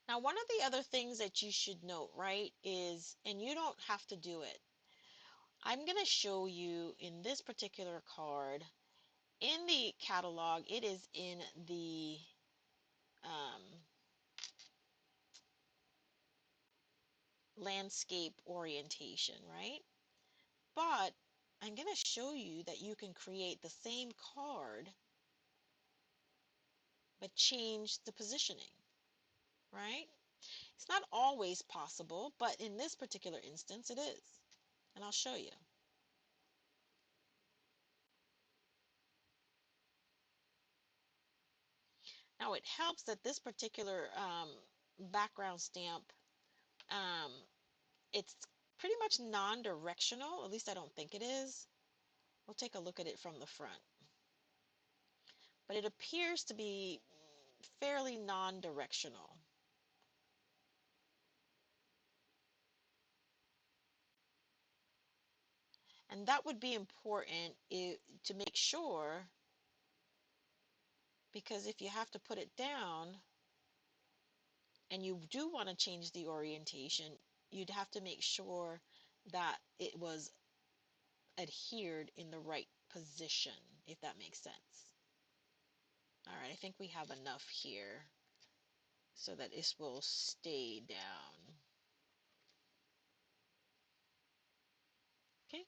Now, one of the other things that you should note, right, is, and you don't have to do it, I'm going to show you in this particular card, in the catalog, it is in the landscape orientation, right? But I'm going to show you that you can create the same card but change the positioning, right? It's not always possible, but in this particular instance it is. And I'll show you. Now it helps that this particular background stamp, um, it's pretty much non-directional, at least I don't think it is. We'll take a look at it from the front. But it appears to be fairly non-directional. And that would be important to make sure, because if you have to put it down and you do want to change the orientation, you'd have to make sure that it was adhered in the right position, if that makes sense. All right, I think we have enough here so that this will stay down. Okay.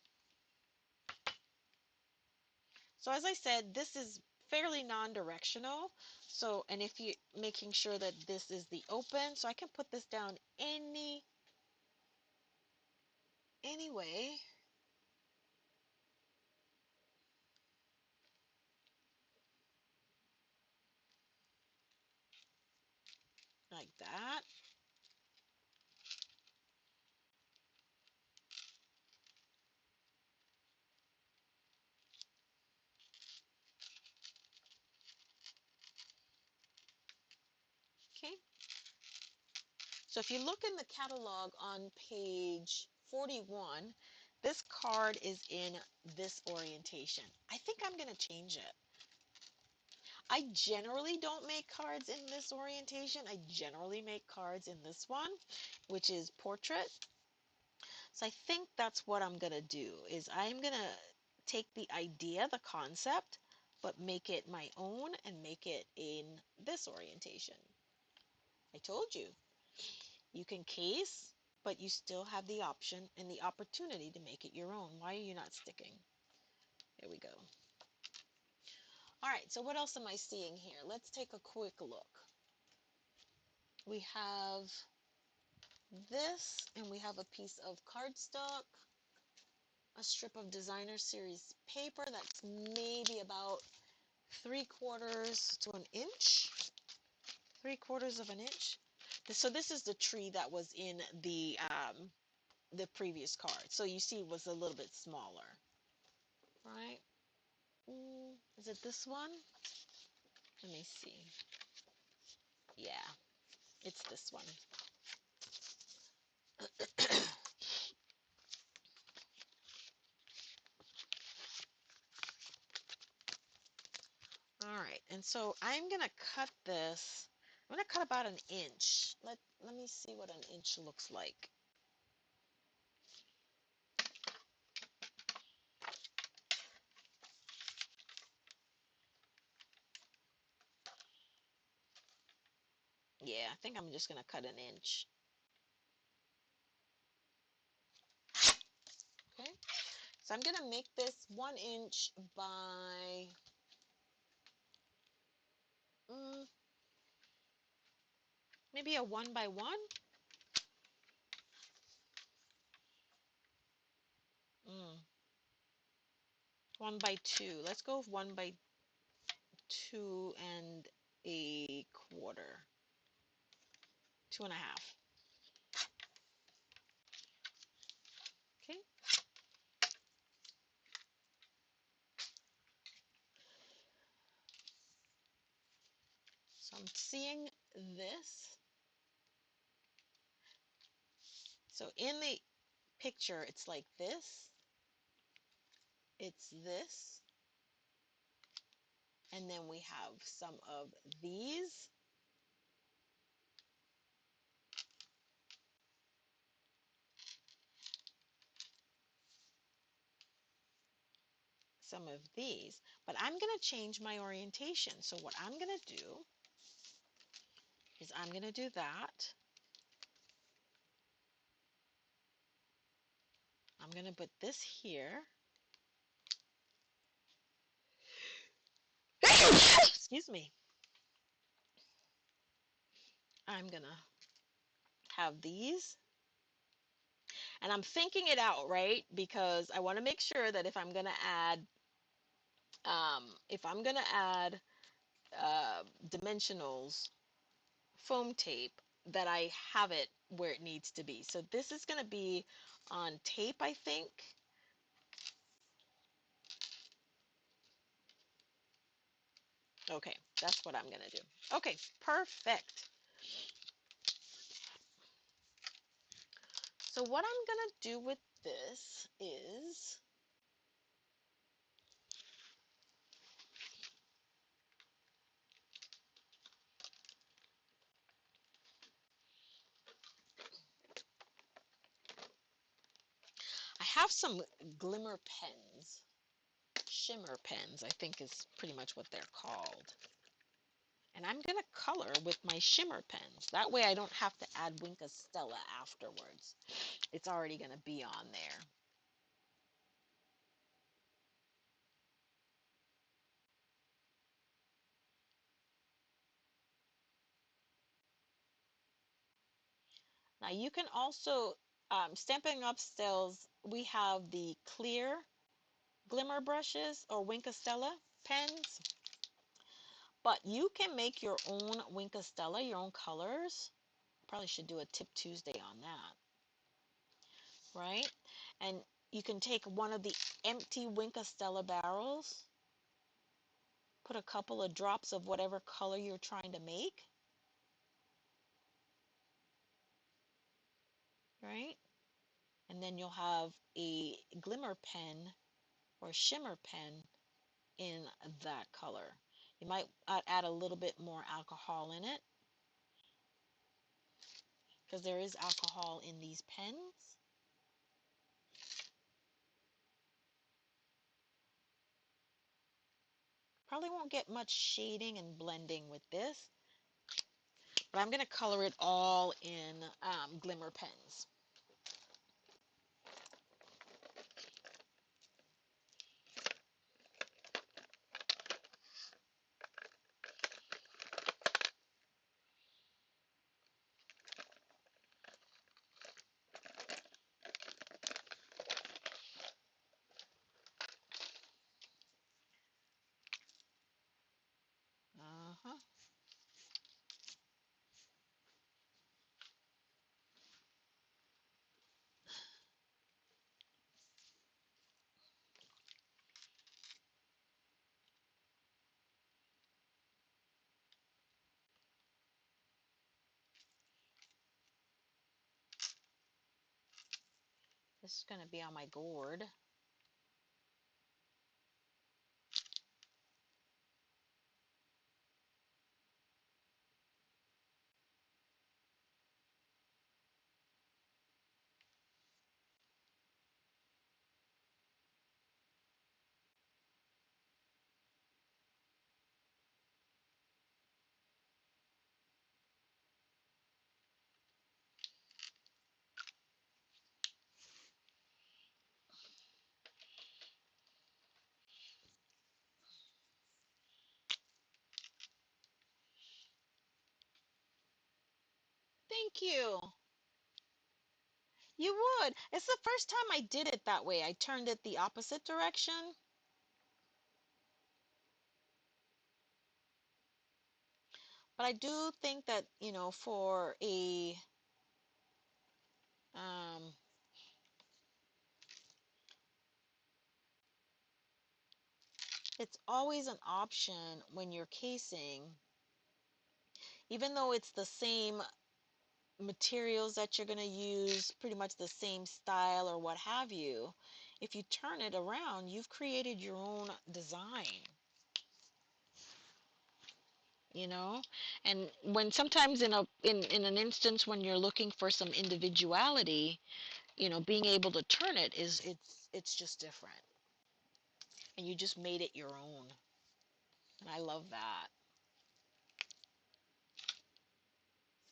So as I said, this is fairly non-directional. So, and if you making sure that this is the open, so I can put this down any way. Like that. Okay. So if you look in the catalog on page 41, this card is in this orientation. I think I'm going to change it. I generally don't make cards in this orientation. I generally make cards in this one, which is portrait. So I think that's what I'm going to do, is I'm going to take the idea, the concept, but make it my own and make it in this orientation. I told you, you can case, but you still have the option and the opportunity to make it your own. Why are you not sticking? There we go. All right, so what else am I seeing here? Let's take a quick look. We have this, and we have a piece of cardstock, a strip of designer series paper that's maybe about 3/4 to an inch, 3/4 of an inch. So this is the tree that was in the previous card. So you see it was a little bit smaller, right? Is it this one? Let me see. Yeah, it's this one. All right, and so I'm gonna cut this. I'm gonna cut about an inch. Let me see what an inch looks like. Yeah, I think I'm just gonna cut an inch. Okay, so I'm gonna make this 1 inch by maybe a 1 by 1. 1 by 2. Let's go with 1 by 2 and 1/4. 2.5. Okay. So I'm seeing this. So in the picture, it's like this. It's this. And then we have some of these. Some of these. But I'm going to change my orientation. So what I'm going to do is I'm going to do that. I'm going to put this here. Excuse me. I'm going to have these. And I'm thinking it out, right? Because I want to make sure that if I'm going to add, dimensionals foam tape, that I have it where it needs to be. So this is going to be on tape, I think. Okay, That's what I'm gonna do. Okay, perfect. So what I'm gonna do with this is I have some glimmer pens, shimmer pens, I think is pretty much what they're called. And I'm going to color with my shimmer pens. That way I don't have to add Wink Stella afterwards. It's already going to be on there. Now you can also, Stampin' Up sells, we have the clear glimmer brushes or Wink Stella pens, but you can make your own Wink Stella, your own colors. Probably should do a Tip Tuesday on that, right? And you can take one of the empty Wink Stella barrels, put a couple of drops of whatever color you're trying to make, right? And then you'll have a glimmer pen or shimmer pen in that color. You might add a little bit more alcohol in it because there is alcohol in these pens. Probably won't get much shading and blending with this, but I'm going to color it all in glimmer pens. Uh-huh. This is going to be on my gourd. Thank you. You would. It's the first time I did it that way. I turned it the opposite direction. But I do think that, for um, it's always an option when you're casing, even though it's the same materials that you're going to use, pretty much the same style or what have you. If you turn it around, you've created your own design. you know and when sometimes in an instance when you're looking for some individuality, being able to turn it it's just different, and you just made it your own, and I love that.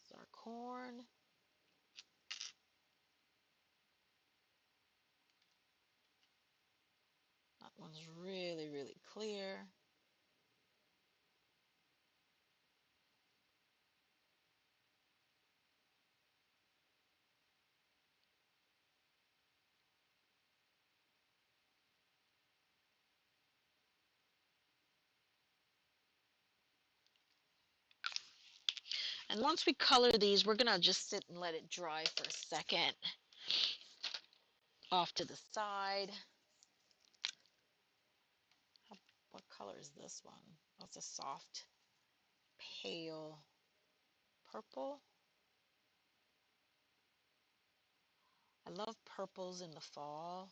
This is our corn. That one's really, really clear. And once we color these, we're gonna just sit and let it dry for a second off to the side. What color is this one? Oh, it's a soft. pale purple. I love purples in the fall.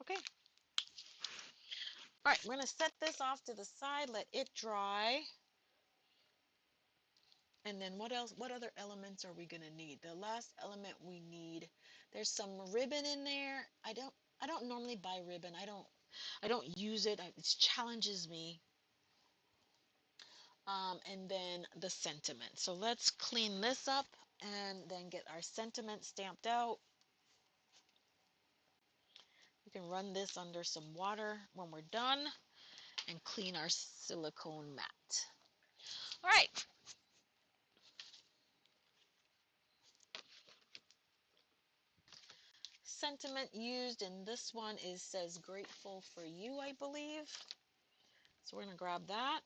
Okay. All right, we're going to set this off to the side, let it dry. And then what else? What other elements are we going to need? The last element we need, there's some ribbon in there. I don't normally buy ribbon. I don't use it. It challenges me. And then the sentiment. So let's clean this up and then get our sentiment stamped out. We can run this under some water when we're done and clean our silicone mat. All right. Sentiment used in this one says grateful for you, I believe. So we're going to grab that.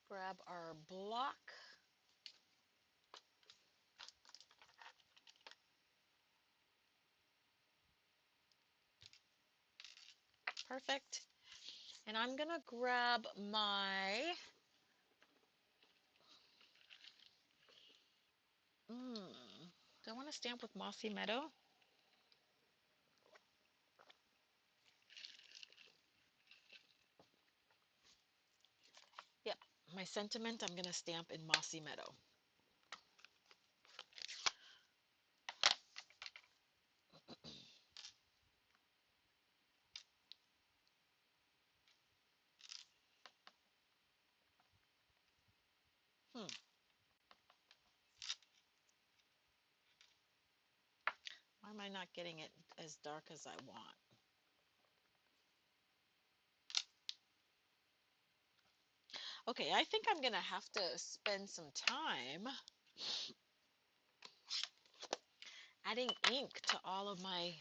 Grab our block. Perfect. And I'm going to grab my do I want to stamp with Mossy Meadow? Yep, my sentiment I'm going to stamp in Mossy Meadow. Why am I not getting it as dark as I want? Okay, I think I'm going to have to spend some time adding ink to all of my,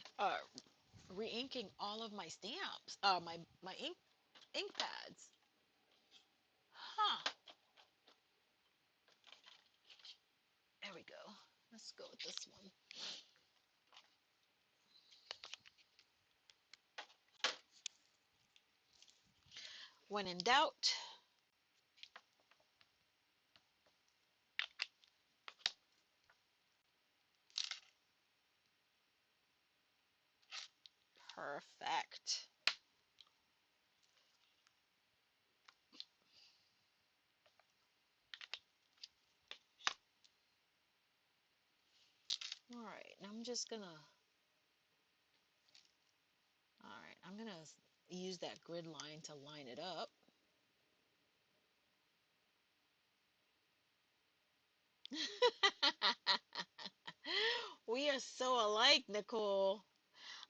re-inking all of my stamps, my ink pads. Huh. There we go. Let's go with this one. When in doubt, perfect. All right, I'm just gonna, all right, I'm gonna use that grid line to line it up. We are so alike, Nicole.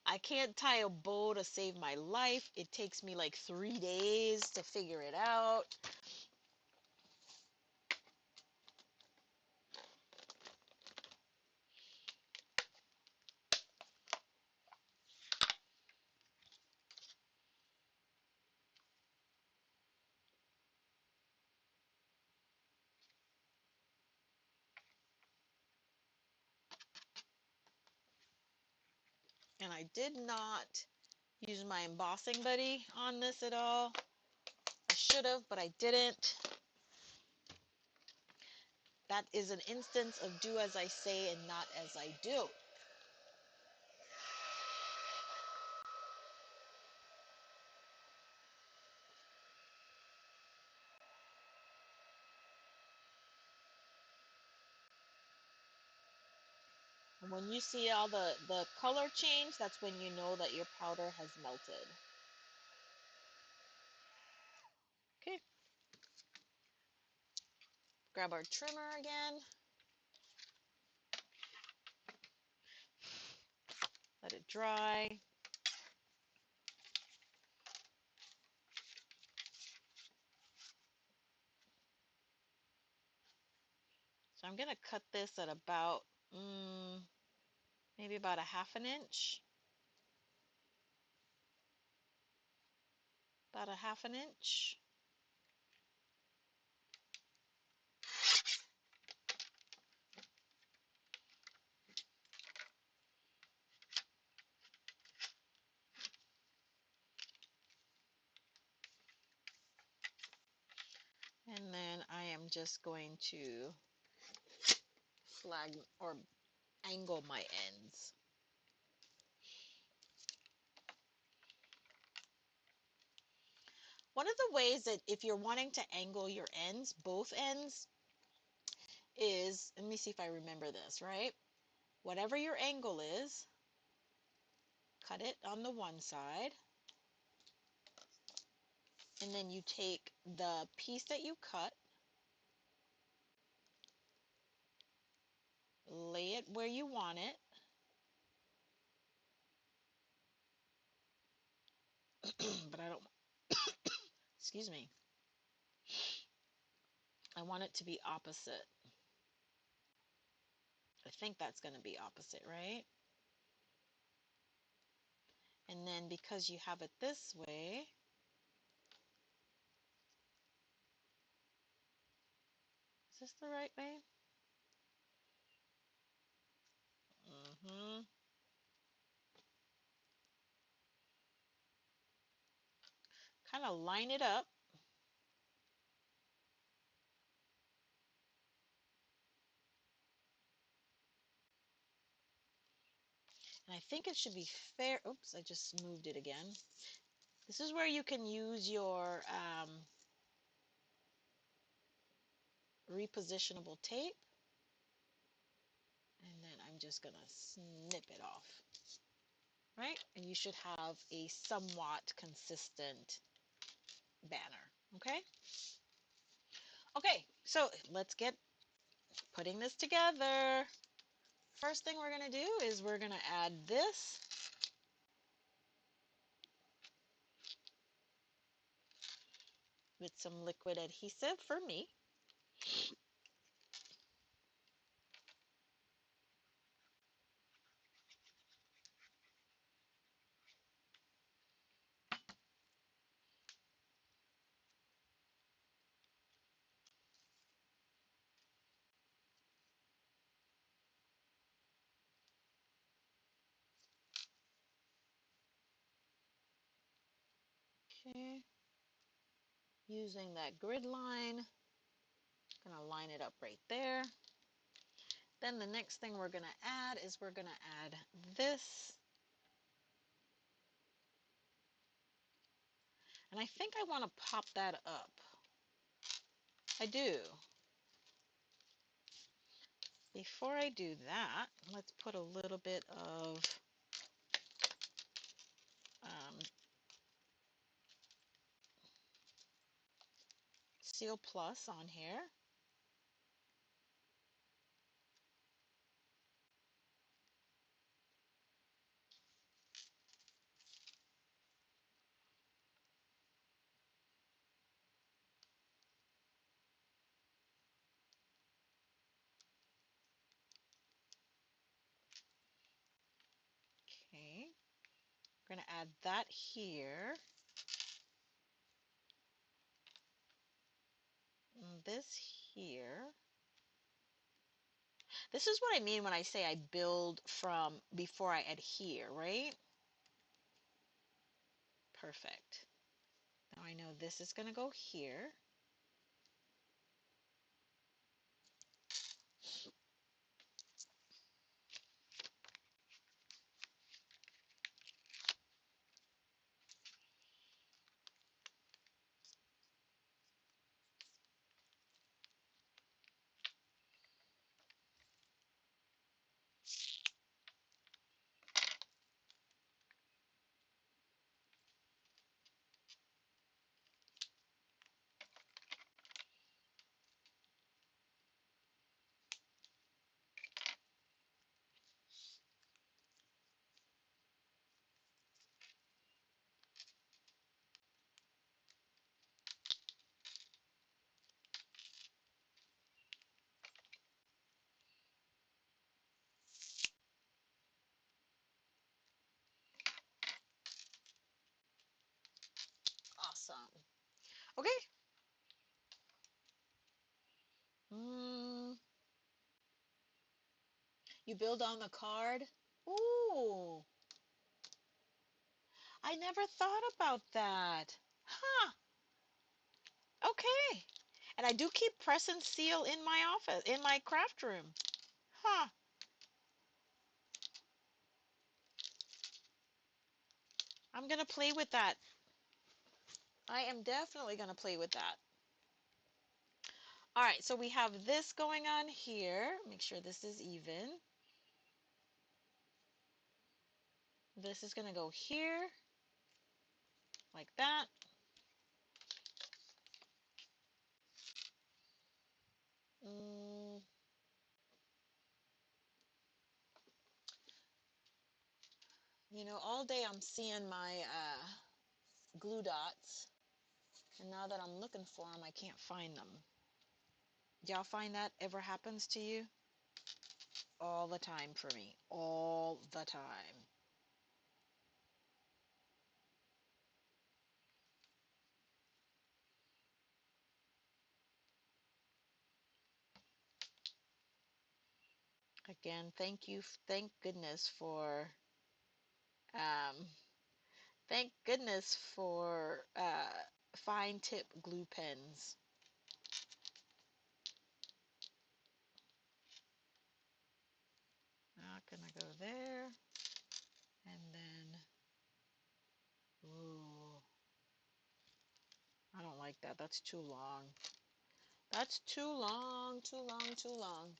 I can't tie a bow to save my life. It takes me like 3 days to figure it out. And I did not use my embossing buddy on this at all. I should have, but I didn't. That is an instance of do as I say and not as I do. And when you see all the color change, that's when you know that your powder has melted. Okay. Grab our trimmer again. Let it dry. So I'm going to cut this at about, maybe about a half an inch. About a half an inch. am just going to flag or angle my ends. One of the ways that if you're wanting to angle your ends, both ends, is, let me see if I remember this, right? Whatever your angle is, cut it on the one side, and then you take the piece that you cut, lay it where you want it, but I don't, excuse me, I want it to be opposite. I think that's going to be opposite, right? And then because you have it this way, is this the right way? Mm-hmm. Kind of line it up. And I think it should be fair. Oops, I just moved it again. This is where you can use your repositionable tape. And then I'm just going to snip it off. Right? And you should have a somewhat consistent banner. Okay? Okay, so let's get putting this together. First thing we're going to do is we're going to add this. With some liquid adhesive for me. Okay. Using that grid line, gonna line it up right there. Then the next thing we're gonna add is we're gonna add this. And I think I want to pop that up. I do. Before I do that, let's put a little bit of Seal Plus on here. Okay. We're going to add that here. And this here. This is what I mean when I say I build from before I adhere, right? Perfect. Now I know this is going to go here. Awesome. Okay. Mm, you build on the card? Ooh, I never thought about that. Huh. Okay. And I do keep press and seal in my office, in my craft room. Huh. I'm going to play with that. I am definitely going to play with that. All right, so we have this going on here. Make sure this is even. This is going to go here, like that. Mm, you know, all day I'm seeing my glue dots, and now that I'm looking for them, I can't find them. Y'all find that ever happens to you? All the time for me. All the time. Again, thank goodness for um, thank goodness for fine tip glue pens. Not gonna go there, and then ooh, I don't like that. That's too long. That's too long, too long, too long.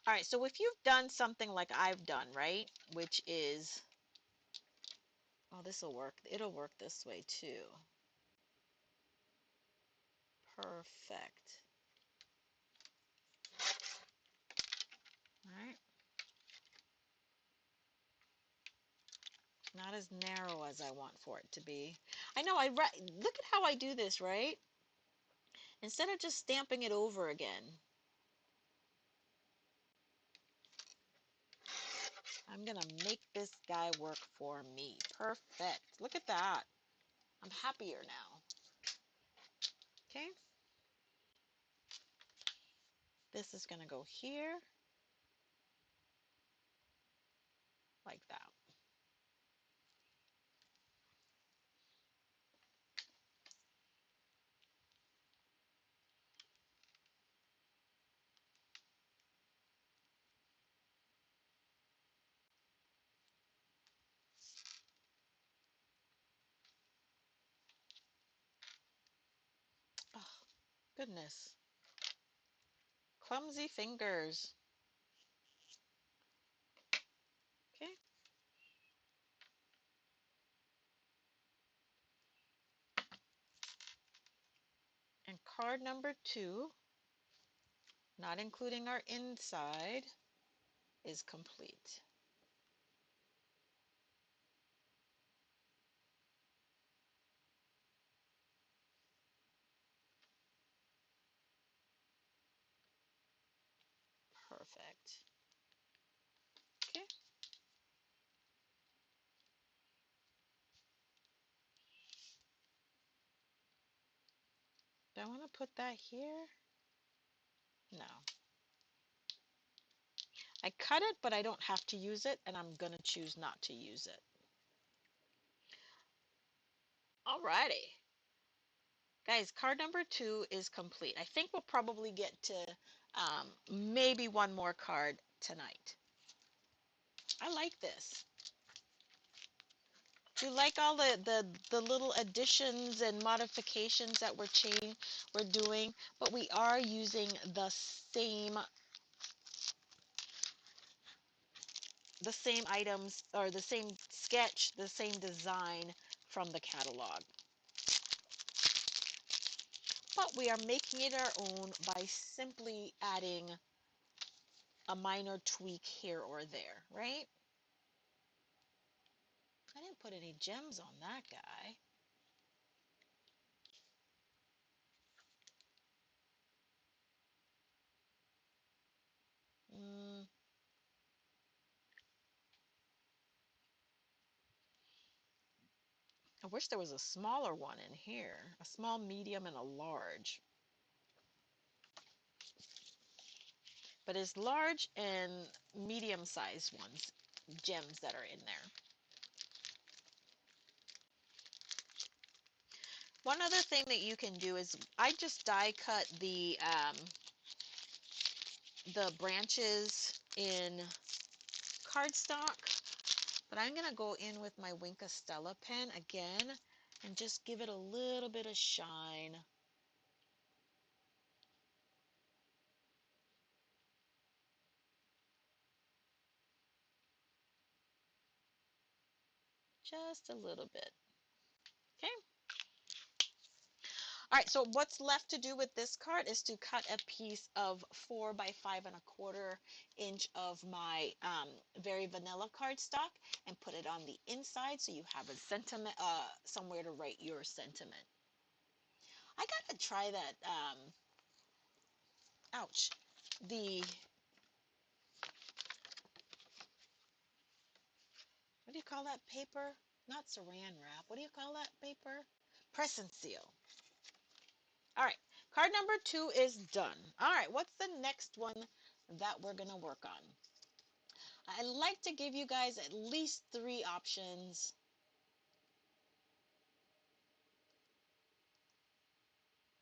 All right, so if you've done something like I've done, right, which is, oh, this will work. It'll work this way too. Perfect. All right. Not as narrow as I want for it to be. I know, look at how I do this, right? Instead of just stamping it over again, I'm gonna make this guy work for me. Perfect. Look at that. I'm happier now. Okay. This is gonna go here, like that. Oh, goodness. Clumsy fingers. Okay. And card number 2, not including our inside, is complete. Perfect. Okay. Do I want to put that here? No. I cut it, but I don't have to use it, and I'm going to choose not to use it. Alrighty. Guys, card number 2 is complete. I think we'll probably get to maybe one more card tonight. I like this. Do you like all the little additions and modifications that we're doing? But we are using the same items, or the same sketch, the same design from the catalog. But we are making it our own by simply adding a minor tweak here or there, right? I didn't put any gems on that guy. Mm, I wish there was a smaller one in here. A small, medium, and a large. but it's large and medium-sized ones, gems that are in there. One other thing that you can do is I just die cut the branches in cardstock, but I'm going to go in with my Wink Stella pen again and just give it a little bit of shine. Just a little bit. Okay. All right, so what's left to do with this card is to cut a piece of 4 by 5¼ inch of my very vanilla cardstock and put it on the inside so you have a sentiment, somewhere to write your sentiment. I gotta try that, ouch, what do you call that paper? Not saran wrap. What do you call that paper? Press and seal. All right, card number 2 is done. All right, what's the next one that we're gonna work on? I like to give you guys at least 3 options.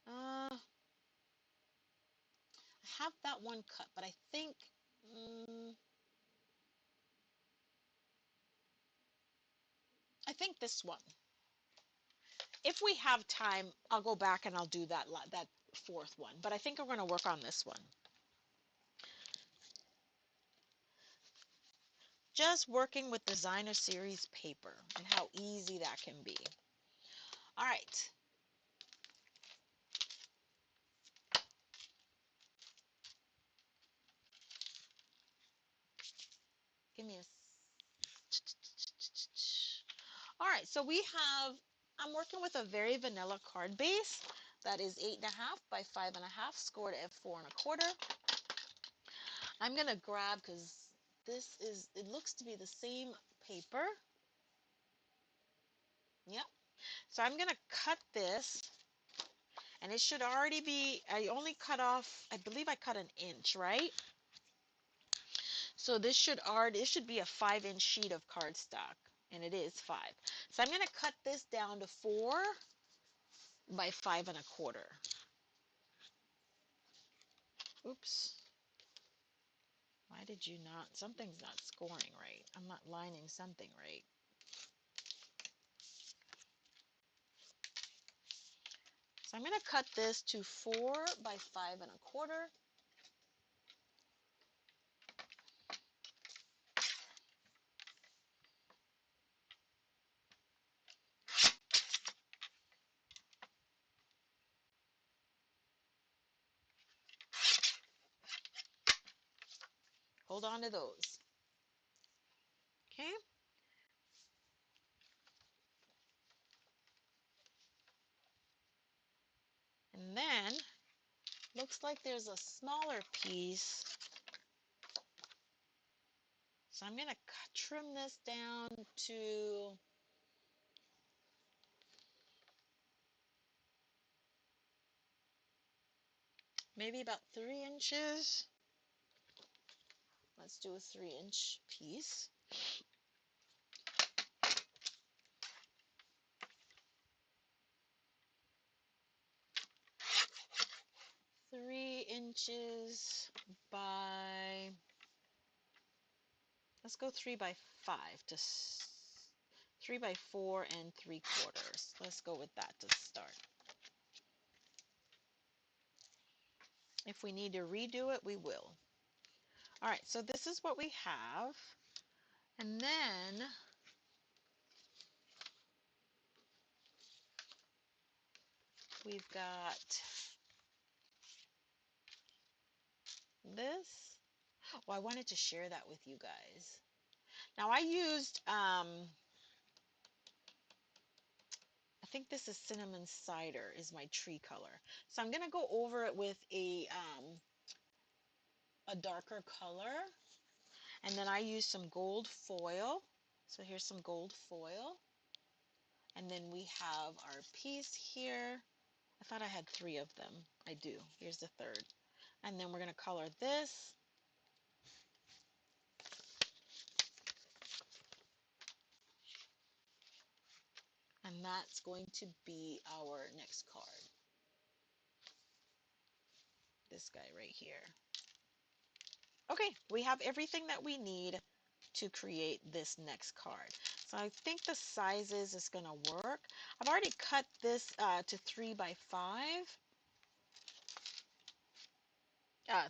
I have that one cut, but mm, I think this one. If we have time, I'll go back and I'll do that 4th one, but I think we're gonna work on this one. Just working with designer series paper and how easy that can be. All right. Give me a... All right, so I'm working with a very vanilla card base that is 8.5 by 5.5, scored at 4¼ I'm gonna grab, because it looks to be the same paper. Yep. So I'm gonna cut this, and it should already be, I only cut off, I believe I cut an inch, right? So this should be a 5-inch sheet of cardstock, and it is 5. So I'm gonna cut this down to 4 by 5¼ Oops. Why did you not? Something's not scoring right. I'm not lining something right. So I'm going to cut this to 4 by 5¼ Hold on to those. Okay. And then, looks like there's a smaller piece. So I'm going to trim this down to maybe about 3 inches. Let's do a 3-inch piece. 3 inches by, let's go 3 by 5 to 3 by 4¾ Let's go with that to start. If we need to redo it, we will. All right, so this is what we have. And then we've got this. Oh, I wanted to share that with you guys. Now I used, I think this is Cinnamon Cider is my tree color. So I'm going to go over it with a darker color. And then I use some gold foil. So here's some gold foil. And then we have our piece here. I thought I had 3 of them. I do. Here's the 3rd. And then we're going to color this And that's going to be our next card. This guy right here. Okay, we have everything that we need to create this next card. So I think the sizes is going to work. I've already cut this to 3 by 5.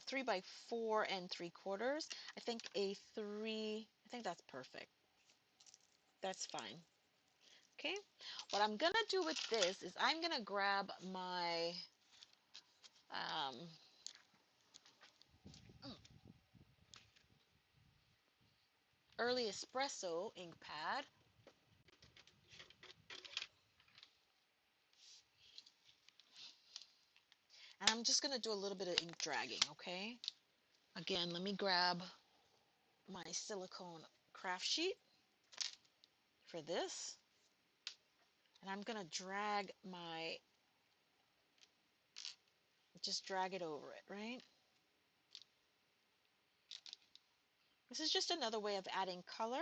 3 by 4 and 3/4. I think I think that's perfect. That's fine. Okay, what I'm gonna do with this is I'm gonna grab my early espresso ink pad, and I'm just gonna do a little bit of ink dragging, okay? Again, let me grab my silicone craft sheet for this, and I'm gonna just drag it over it, right? This is just another way of adding color.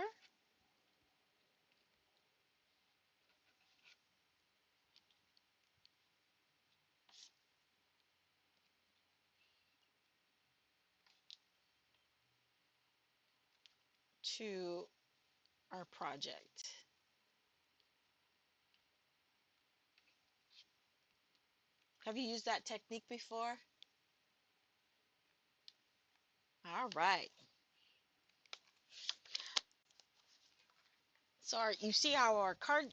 To our project. Have you used that technique before? All right. So you see how our card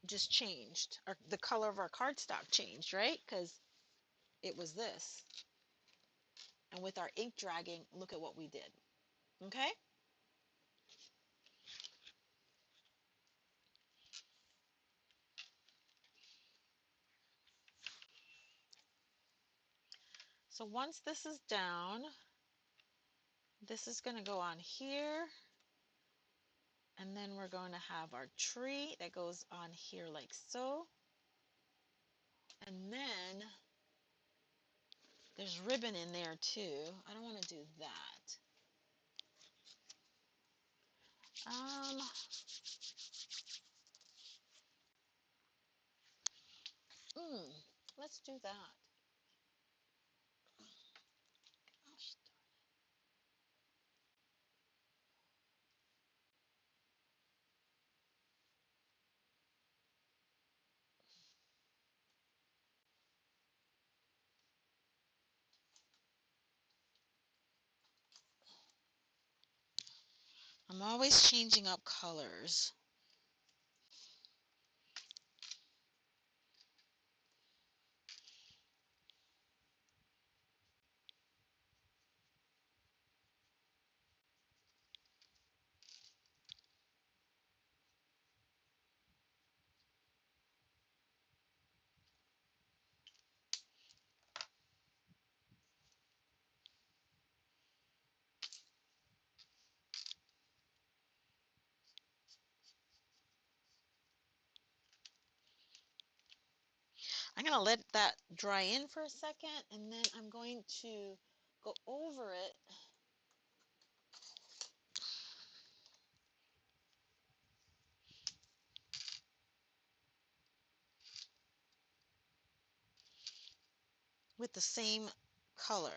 just changed, or the color of our cardstock changed, right? Because it was this. And with our ink dragging, look at what we did. Okay? So once this is down, this is going to go on here. And then we're going to have our tree that goes on here like so. And then there's ribbon in there too. I don't want to do that. Let's do that. I'm always changing up colors. I'm going to let that dry in for a second, and then I'm going to go over it with the same color.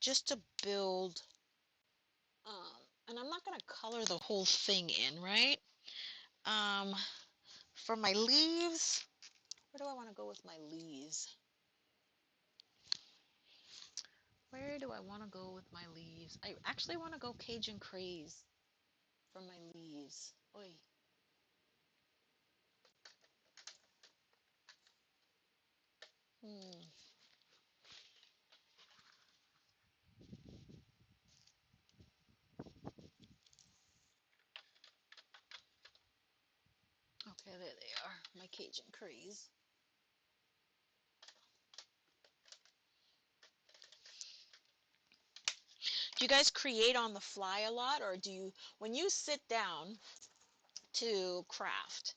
Just to build, and I'm not going to color the whole thing in, right? Um, for my leaves, where do I want to go with my leaves? Where do I want to go with my leaves? I actually want to go Cajun Craze for my leaves. Oy. Hmm. Okay, there they are, my Cajun Craze. Do you guys create on the fly a lot, or do you, when you sit down to craft,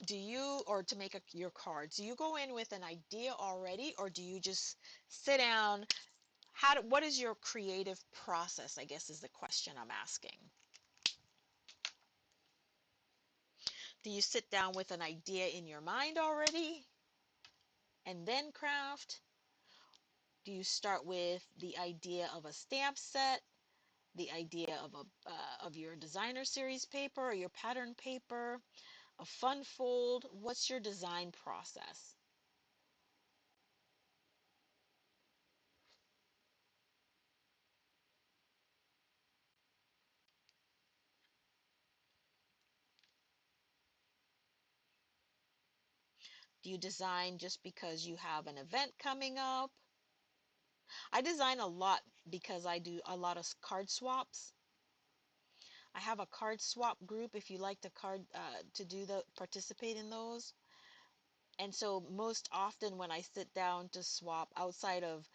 do you, or to make your cards, do you go in with an idea already, or do you just sit down? What is your creative process, I guess is the question I'm asking. Do you sit down with an idea in your mind already and then craft? Do you start with the idea of a stamp set, the idea of of your designer series paper or your pattern paper, a fun fold? What's your design process? Do you design just because you have an event coming up? I design a lot because I do a lot of card swaps. I have a card swap group if you like to participate in those. And so most often when I sit down to swap outside of,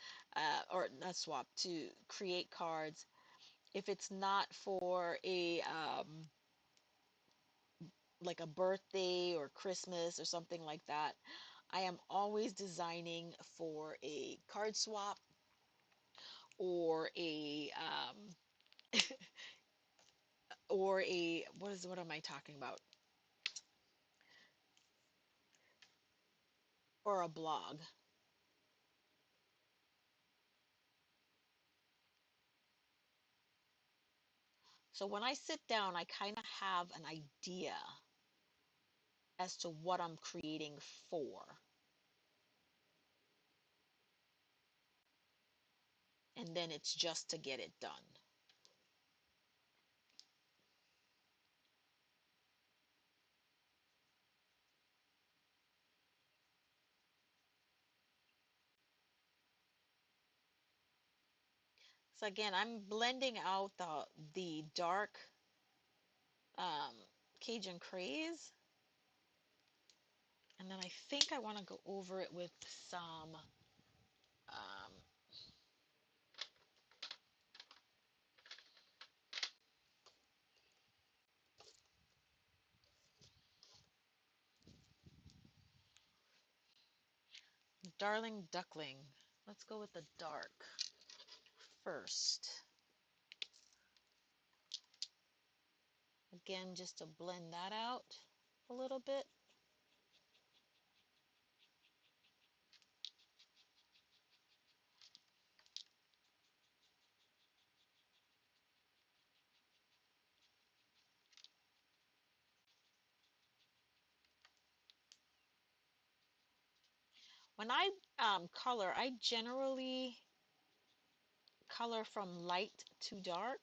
or not swap, to create cards, if it's not for like a birthday or Christmas or something like that, I am always designing for a card swap or what am I talking about? Or a blog. So when I sit down, I kind of have an idea as to what I'm creating for. And then it's just to get it done. So again, I'm blending out the dark um, Cajun Craze. And then I think I want to go over it with some um, Darling Duckling. Let's go with the dark first. Again, just to blend that out a little bit. When I color, I generally color from light to dark.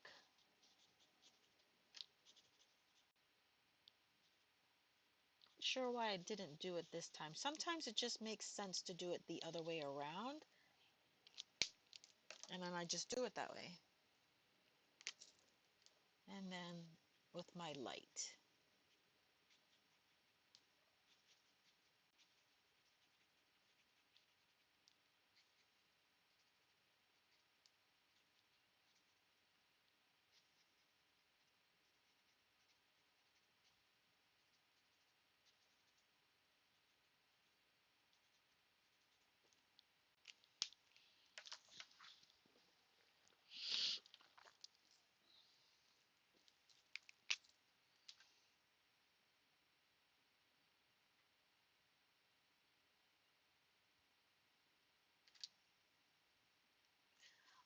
Not sure why I didn't do it this time. Sometimes it just makes sense to do it the other way around. And then I just do it that way. And then with my light.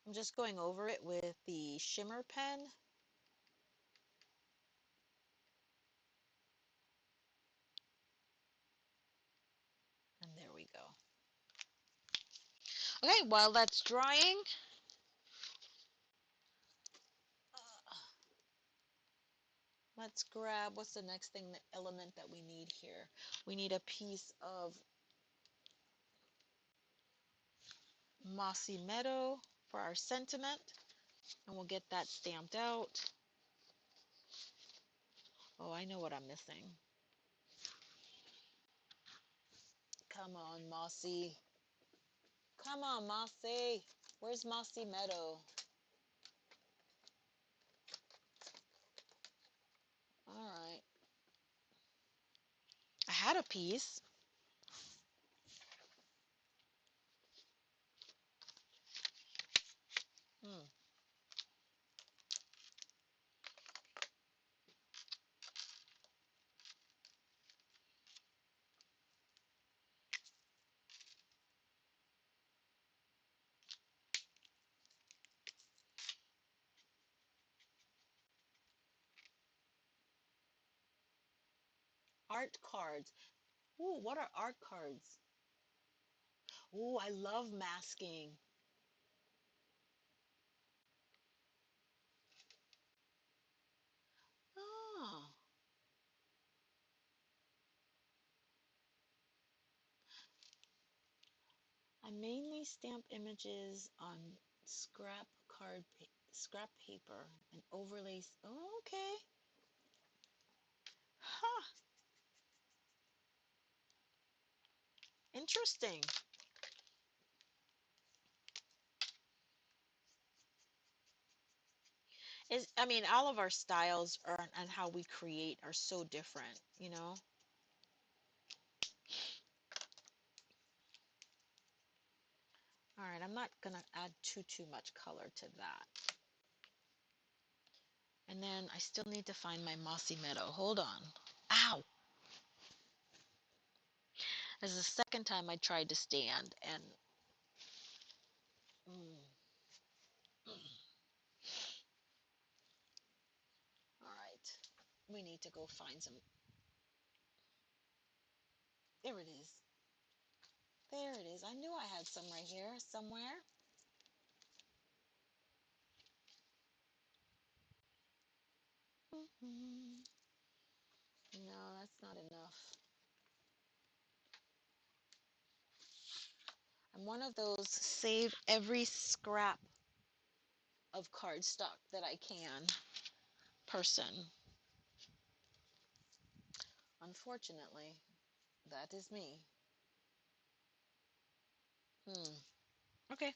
I'm just going over it with the shimmer pen. And there we go. Okay, while that's drying, let's grab, what's the next thing, the element that we need here? We need a piece of Mossy Meadow for our sentiment, and we'll get that stamped out. Oh, I know what I'm missing. Come on, Mossy. Come on, Mossy. Where's Mossy Meadow? All right. I had a piece. Hmm. Art cards. Ooh, what are art cards? Ooh, I love masking. Oh, I mainly stamp images on scrap paper and overlays. Oh, okay. Huh. Interesting. I mean, all of our styles are and how we create are so different, you know? All right, I'm not gonna add too much color to that. And then I still need to find my mossy meadow. Hold on. Ow! This is the second time I tried to stand and mm, all right. We need to go find some. There it is. There it is. I knew I had some right here somewhere. No, that's not enough. I'm one of those save every scrap of cardstock that I can person. Unfortunately, that is me. Hmm. Okay.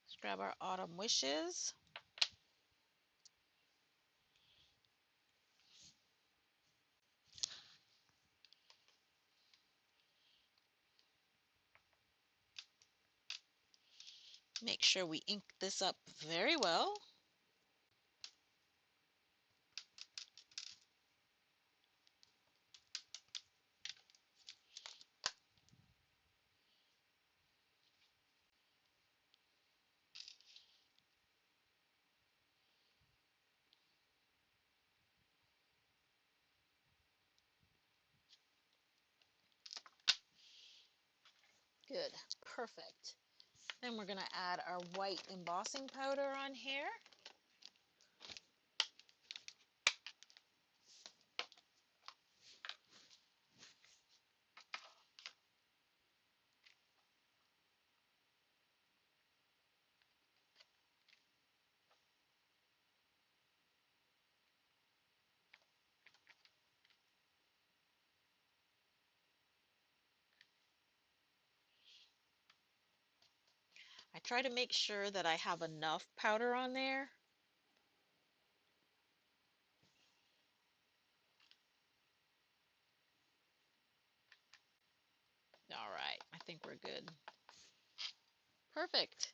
Let's grab our autumn wishes. Make sure we ink this up very well. Good. Perfect. Then we're going to add our white embossing powder on here. I try to make sure that I have enough powder on there. All right, I think we're good. Perfect.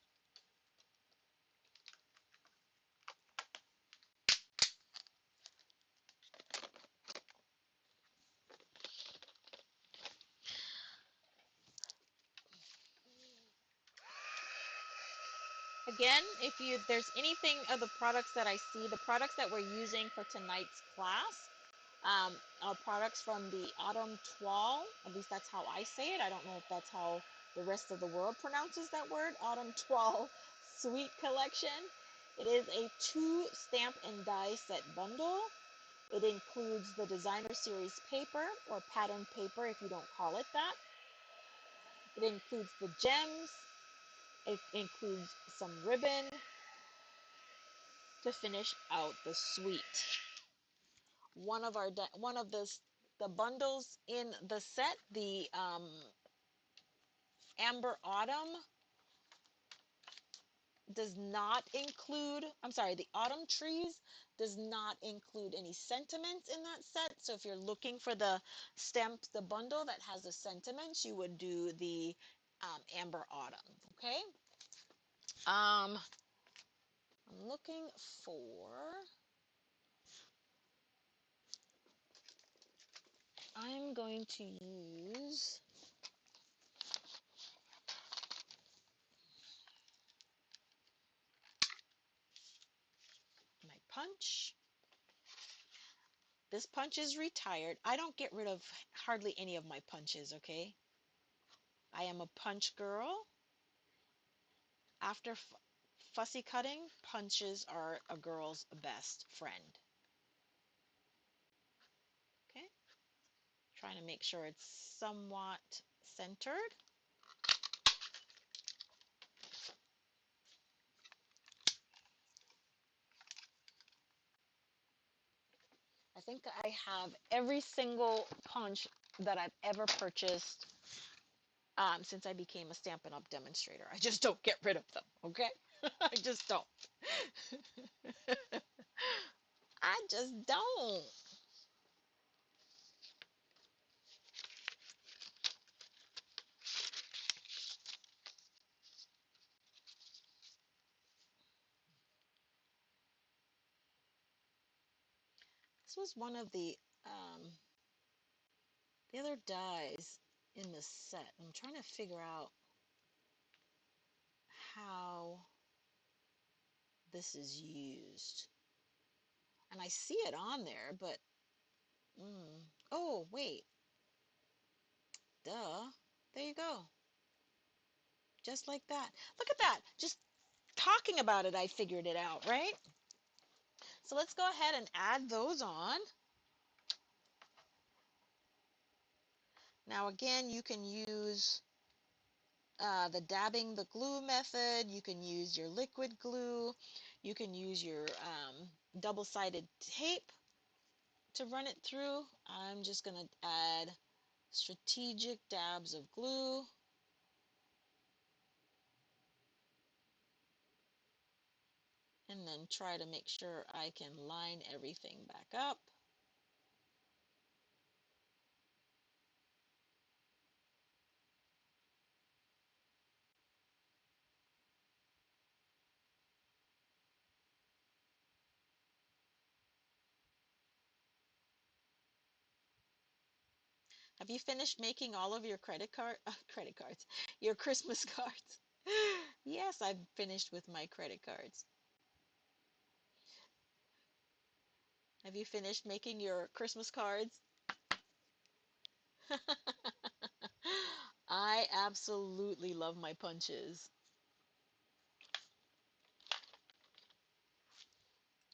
Again, if there's anything of the products that I see, the products that we're using for tonight's class are products from the Autumn Toile. At least that's how I say it. I don't know if that's how the rest of the world pronounces that word. Autumn Toile Sweet Collection. It is a 2 stamp and die set bundle. It includes the designer series paper or pattern paper if you don't call it that. It includes the gems. It includes some ribbon, to finish out the suite. One of the bundles in the set, the Amber Autumn, does not include, I'm sorry, the Autumn Trees does not include any sentiments in that set. So if you're looking for the stamp, the bundle that has the sentiments, you would do the Amber Autumn, okay? I'm looking for, I'm going to use my punch. This punch is retired. I don't get rid of hardly any of my punches, okay? I am a punch girl. After fussy cutting, punches are a girl's best friend. Okay? Trying to make sure it's somewhat centered. I think I have every single punch that I've ever purchased since I became a Stampin' Up! Demonstrator. I just don't get rid of them, okay? I just don't. I just don't. This was one of the other dies in the set. I'm trying to figure out how this is used. And I see it on there, but oh, wait. Duh. There you go. Just like that. Look at that. Just talking about it, I figured it out, right? So let's go ahead and add those on. Now again, you can use the dabbing the glue method. You can use your liquid glue. You can use your double-sided tape to run it through. I'm just going to add strategic dabs of glue. And then try to make sure I can line everything back up. Have you finished making all of your credit cards, your Christmas cards? Yes, I've finished with my credit cards. Have you finished making your Christmas cards? I absolutely love my punches.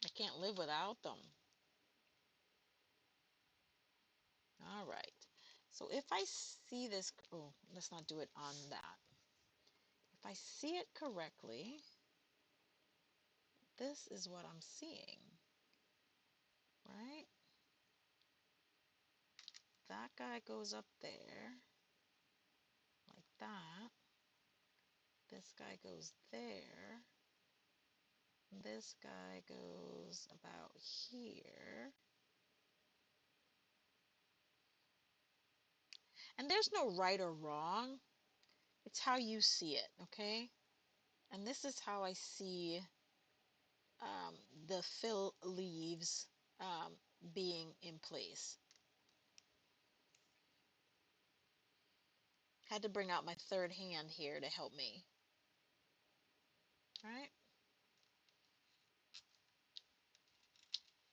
I can't live without them. All right. So if I see this, oh, let's not do it on that. If I see it correctly, this is what I'm seeing, right? That guy goes up there like that. This guy goes there. This guy goes about here. And there's no right or wrong. It's how you see it, okay? And this is how I see um, the fill leaves um, being in place. Had to bring out my third hand here to help me. All right,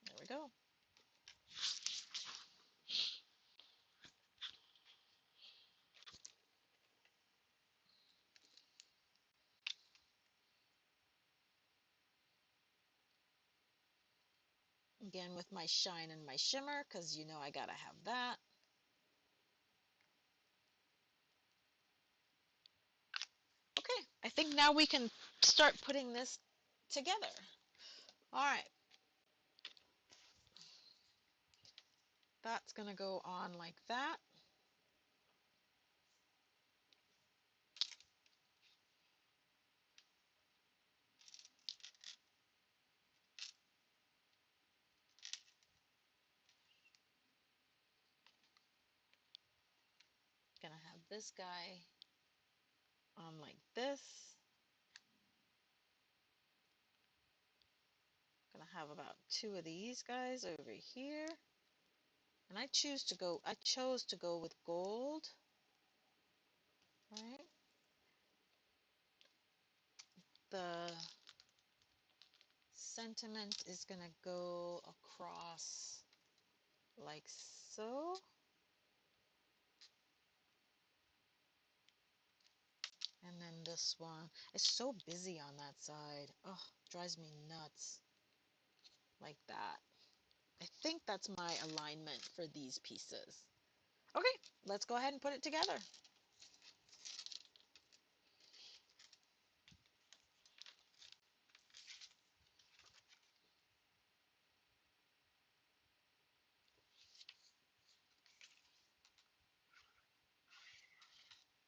there we go. Again with my shine and my shimmer, because you know I gotta have that. Okay, I think now we can start putting this together. All right, that's gonna go on like that. Gonna have this guy on like this. Gonna have about two of these guys over here. And I chose to go with gold, right? The sentiment is gonna go across like so. And then this one, it's so busy on that side. Oh, drives me nuts. Like that. I think that's my alignment for these pieces. Okay, let's go ahead and put it together.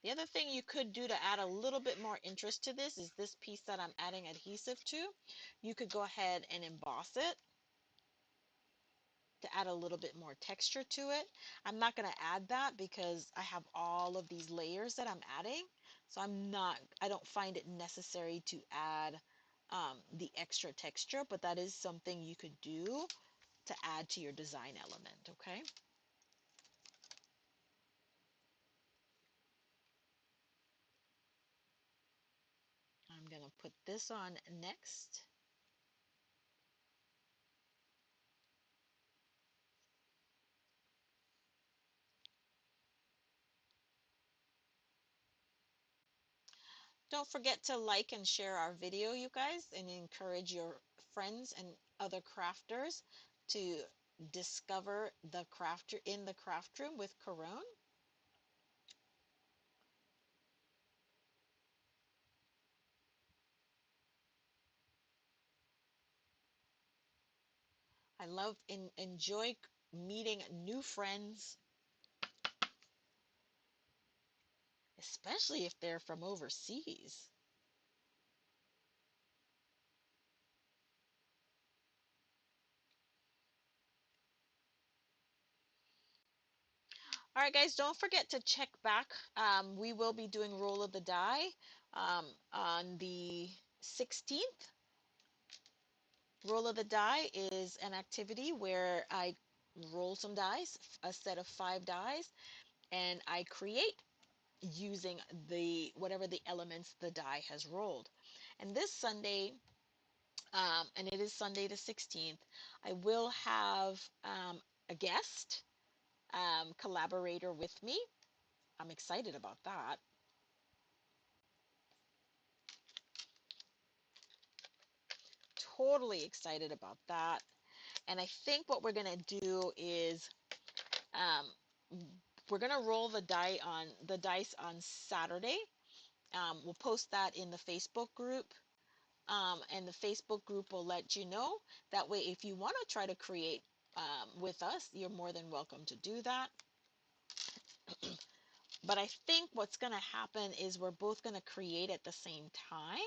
The other thing you could do to add a little bit more interest to this is this piece that I'm adding adhesive to. You could go ahead and emboss it to add a little bit more texture to it. I'm not going to add that because I have all of these layers that I'm adding. So I don't find it necessary to add the extra texture, but that is something you could do to add to your design element, okay? I'm going to put this on next. Don't forget to like and share our video, you guys, and encourage your friends and other crafters to discover the crafter in the craft room with Caron. I love and enjoy meeting new friends, especially if they're from overseas. All right, guys, don't forget to check back. We will be doing roll of the die on the 16th. Roll of the die is an activity where I roll some dice, a set of 5 dice, and I create using whatever the elements the die has rolled. And this Sunday, and it is Sunday the 16th, I will have a guest collaborator with me. I'm excited about that. Totally excited about that. And I think what we're going to do is um, we're going to roll the dice on Saturday. We'll post that in the Facebook group. And the Facebook group will let you know. That way, if you want to try to create with us, you're more than welcome to do that. But I think what's going to happen is we're both going to create at the same time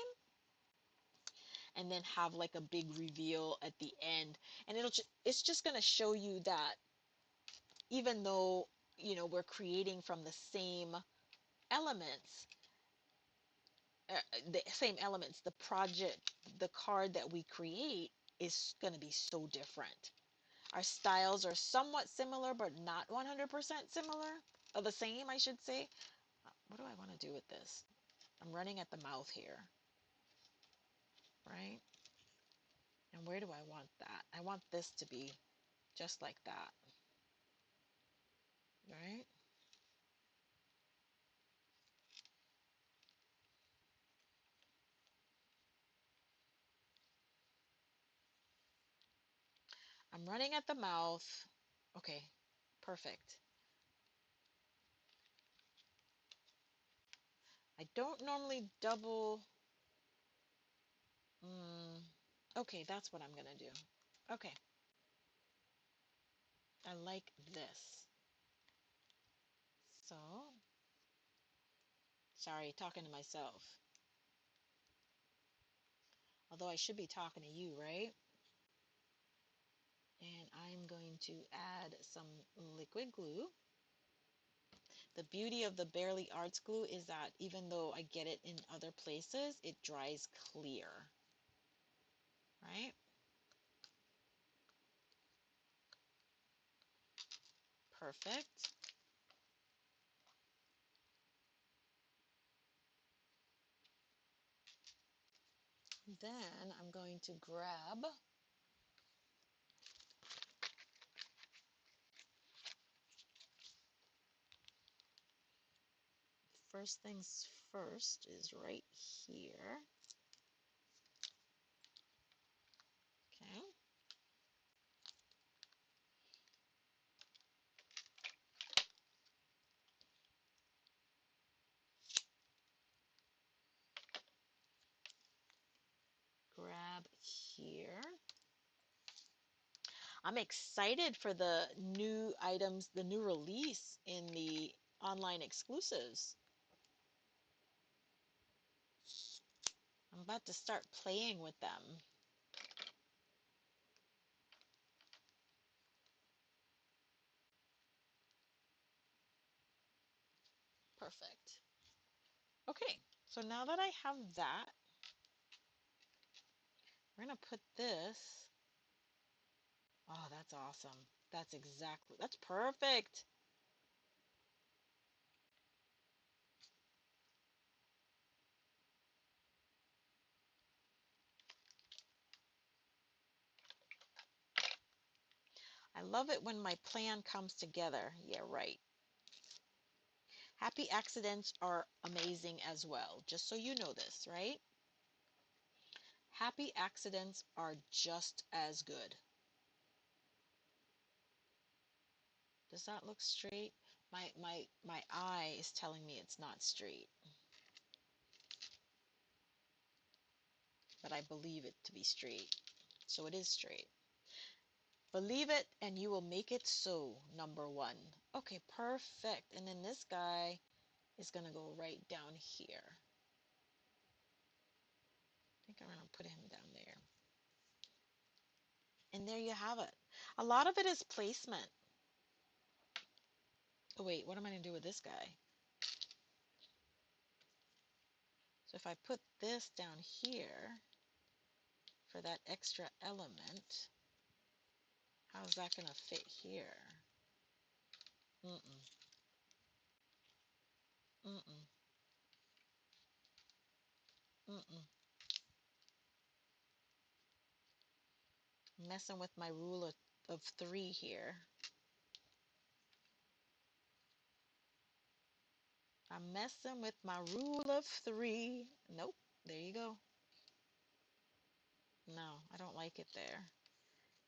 and then have like a big reveal at the end. And it's just going to show you that even though, we're creating from elements, the same elements, the card that we create is going to be so different. Our styles are somewhat similar, but not 100% similar, or the same, I should say. What do I want to do with this? I'm running at the mouth here, right? And where do I want that? I want this to be just like that, right? I'm running at the mouth. Okay, perfect. I don't normally double. Mm, Okay, that's what I'm going to do. Okay, I like this. So, sorry, talking to myself. Although I should be talking to you, right? And I'm going to add some liquid glue. The beauty of the Barely Arts glue is that even though I get it in other places, it dries clear, right? Perfect. Then I'm going to grab first things first is right here. Okay. Grab here. I'm excited for the new items, the new release in the online exclusives. I'm about to start playing with them. Perfect. Okay, so now that I have that, we're going to put this. Oh, that's awesome. That's perfect. I love it when my plan comes together. Yeah, right. Happy accidents are amazing as well, just so you know this, right? Happy accidents are just as good. Does that look straight? My eye is telling me it's not straight, but I believe it to be straight. So it is straight. Believe it and you will make it so, number one. Okay, perfect. And then this guy is going to go right down here. I think I'm going to put him down there. And there you have it. A lot of it is placement. Oh, wait, what am I going to do with this guy? So if I put this down here for that extra element, how's that going to fit here? Mm-mm, mm-mm, mm-mm. Messing with my rule of three here. I'm messing with my rule of three. Nope, there you go. No, I don't like it there.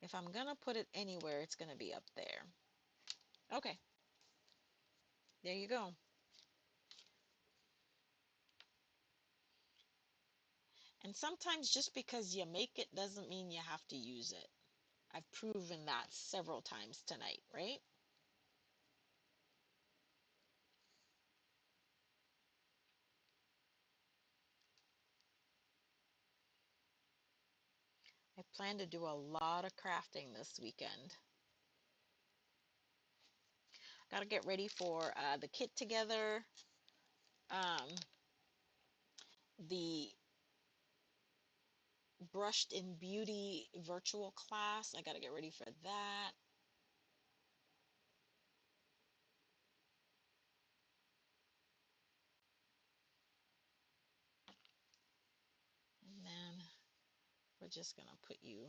If I'm going to put it anywhere, it's going to be up there. Okay, there you go. And sometimes just because you make it doesn't mean you have to use it. I've proven that several times tonight, right? I plan to do a lot of crafting this weekend. Got to get ready for the kit together, um, the Brushed in Beauty virtual class. I got to get ready for that. And then we're just going to put you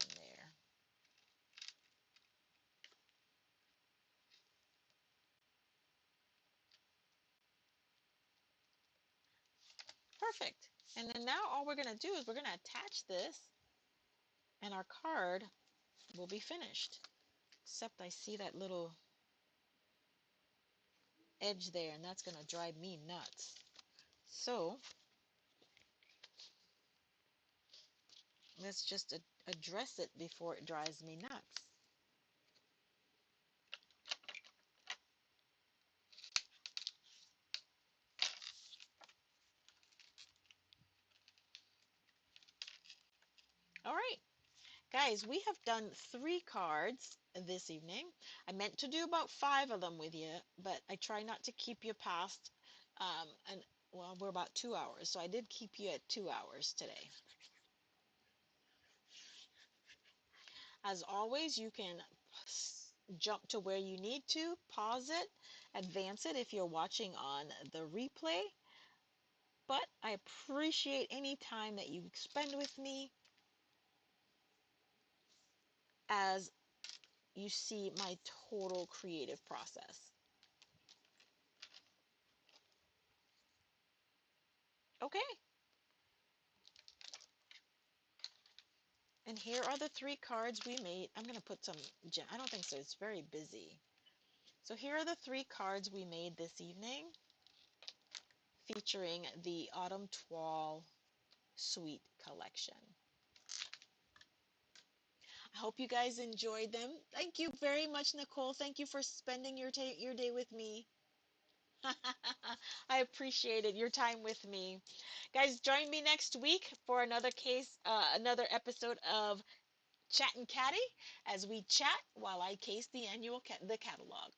in there. Perfect. And then now all we're going to do is we're going to attach this and our card will be finished. Except I see that little edge there and that's going to drive me nuts. So Let's just address it before it drives me nuts. All right, guys, we have done 3 cards this evening. I meant to do about 5 of them with you, but I try not to keep you past, and well, we're about 2 hours, so I did keep you at 2 hours today. As always, you can jump to where you need to, pause it, advance it if you're watching on the replay. But I appreciate any time that you spend with me as you see my total creative process. Okay, and here are the 3 cards we made. I'm going to put some, I don't think so, it's very busy. So here are the 3 cards we made this evening featuring the Autumn Toile Suite collection. I hope you guys enjoyed them. Thank you very much, Nicole. Thank you for spending your day with me. I appreciated your time with me. Guys, join me next week for another episode of Chat and Caddy as we chat while I case the catalog.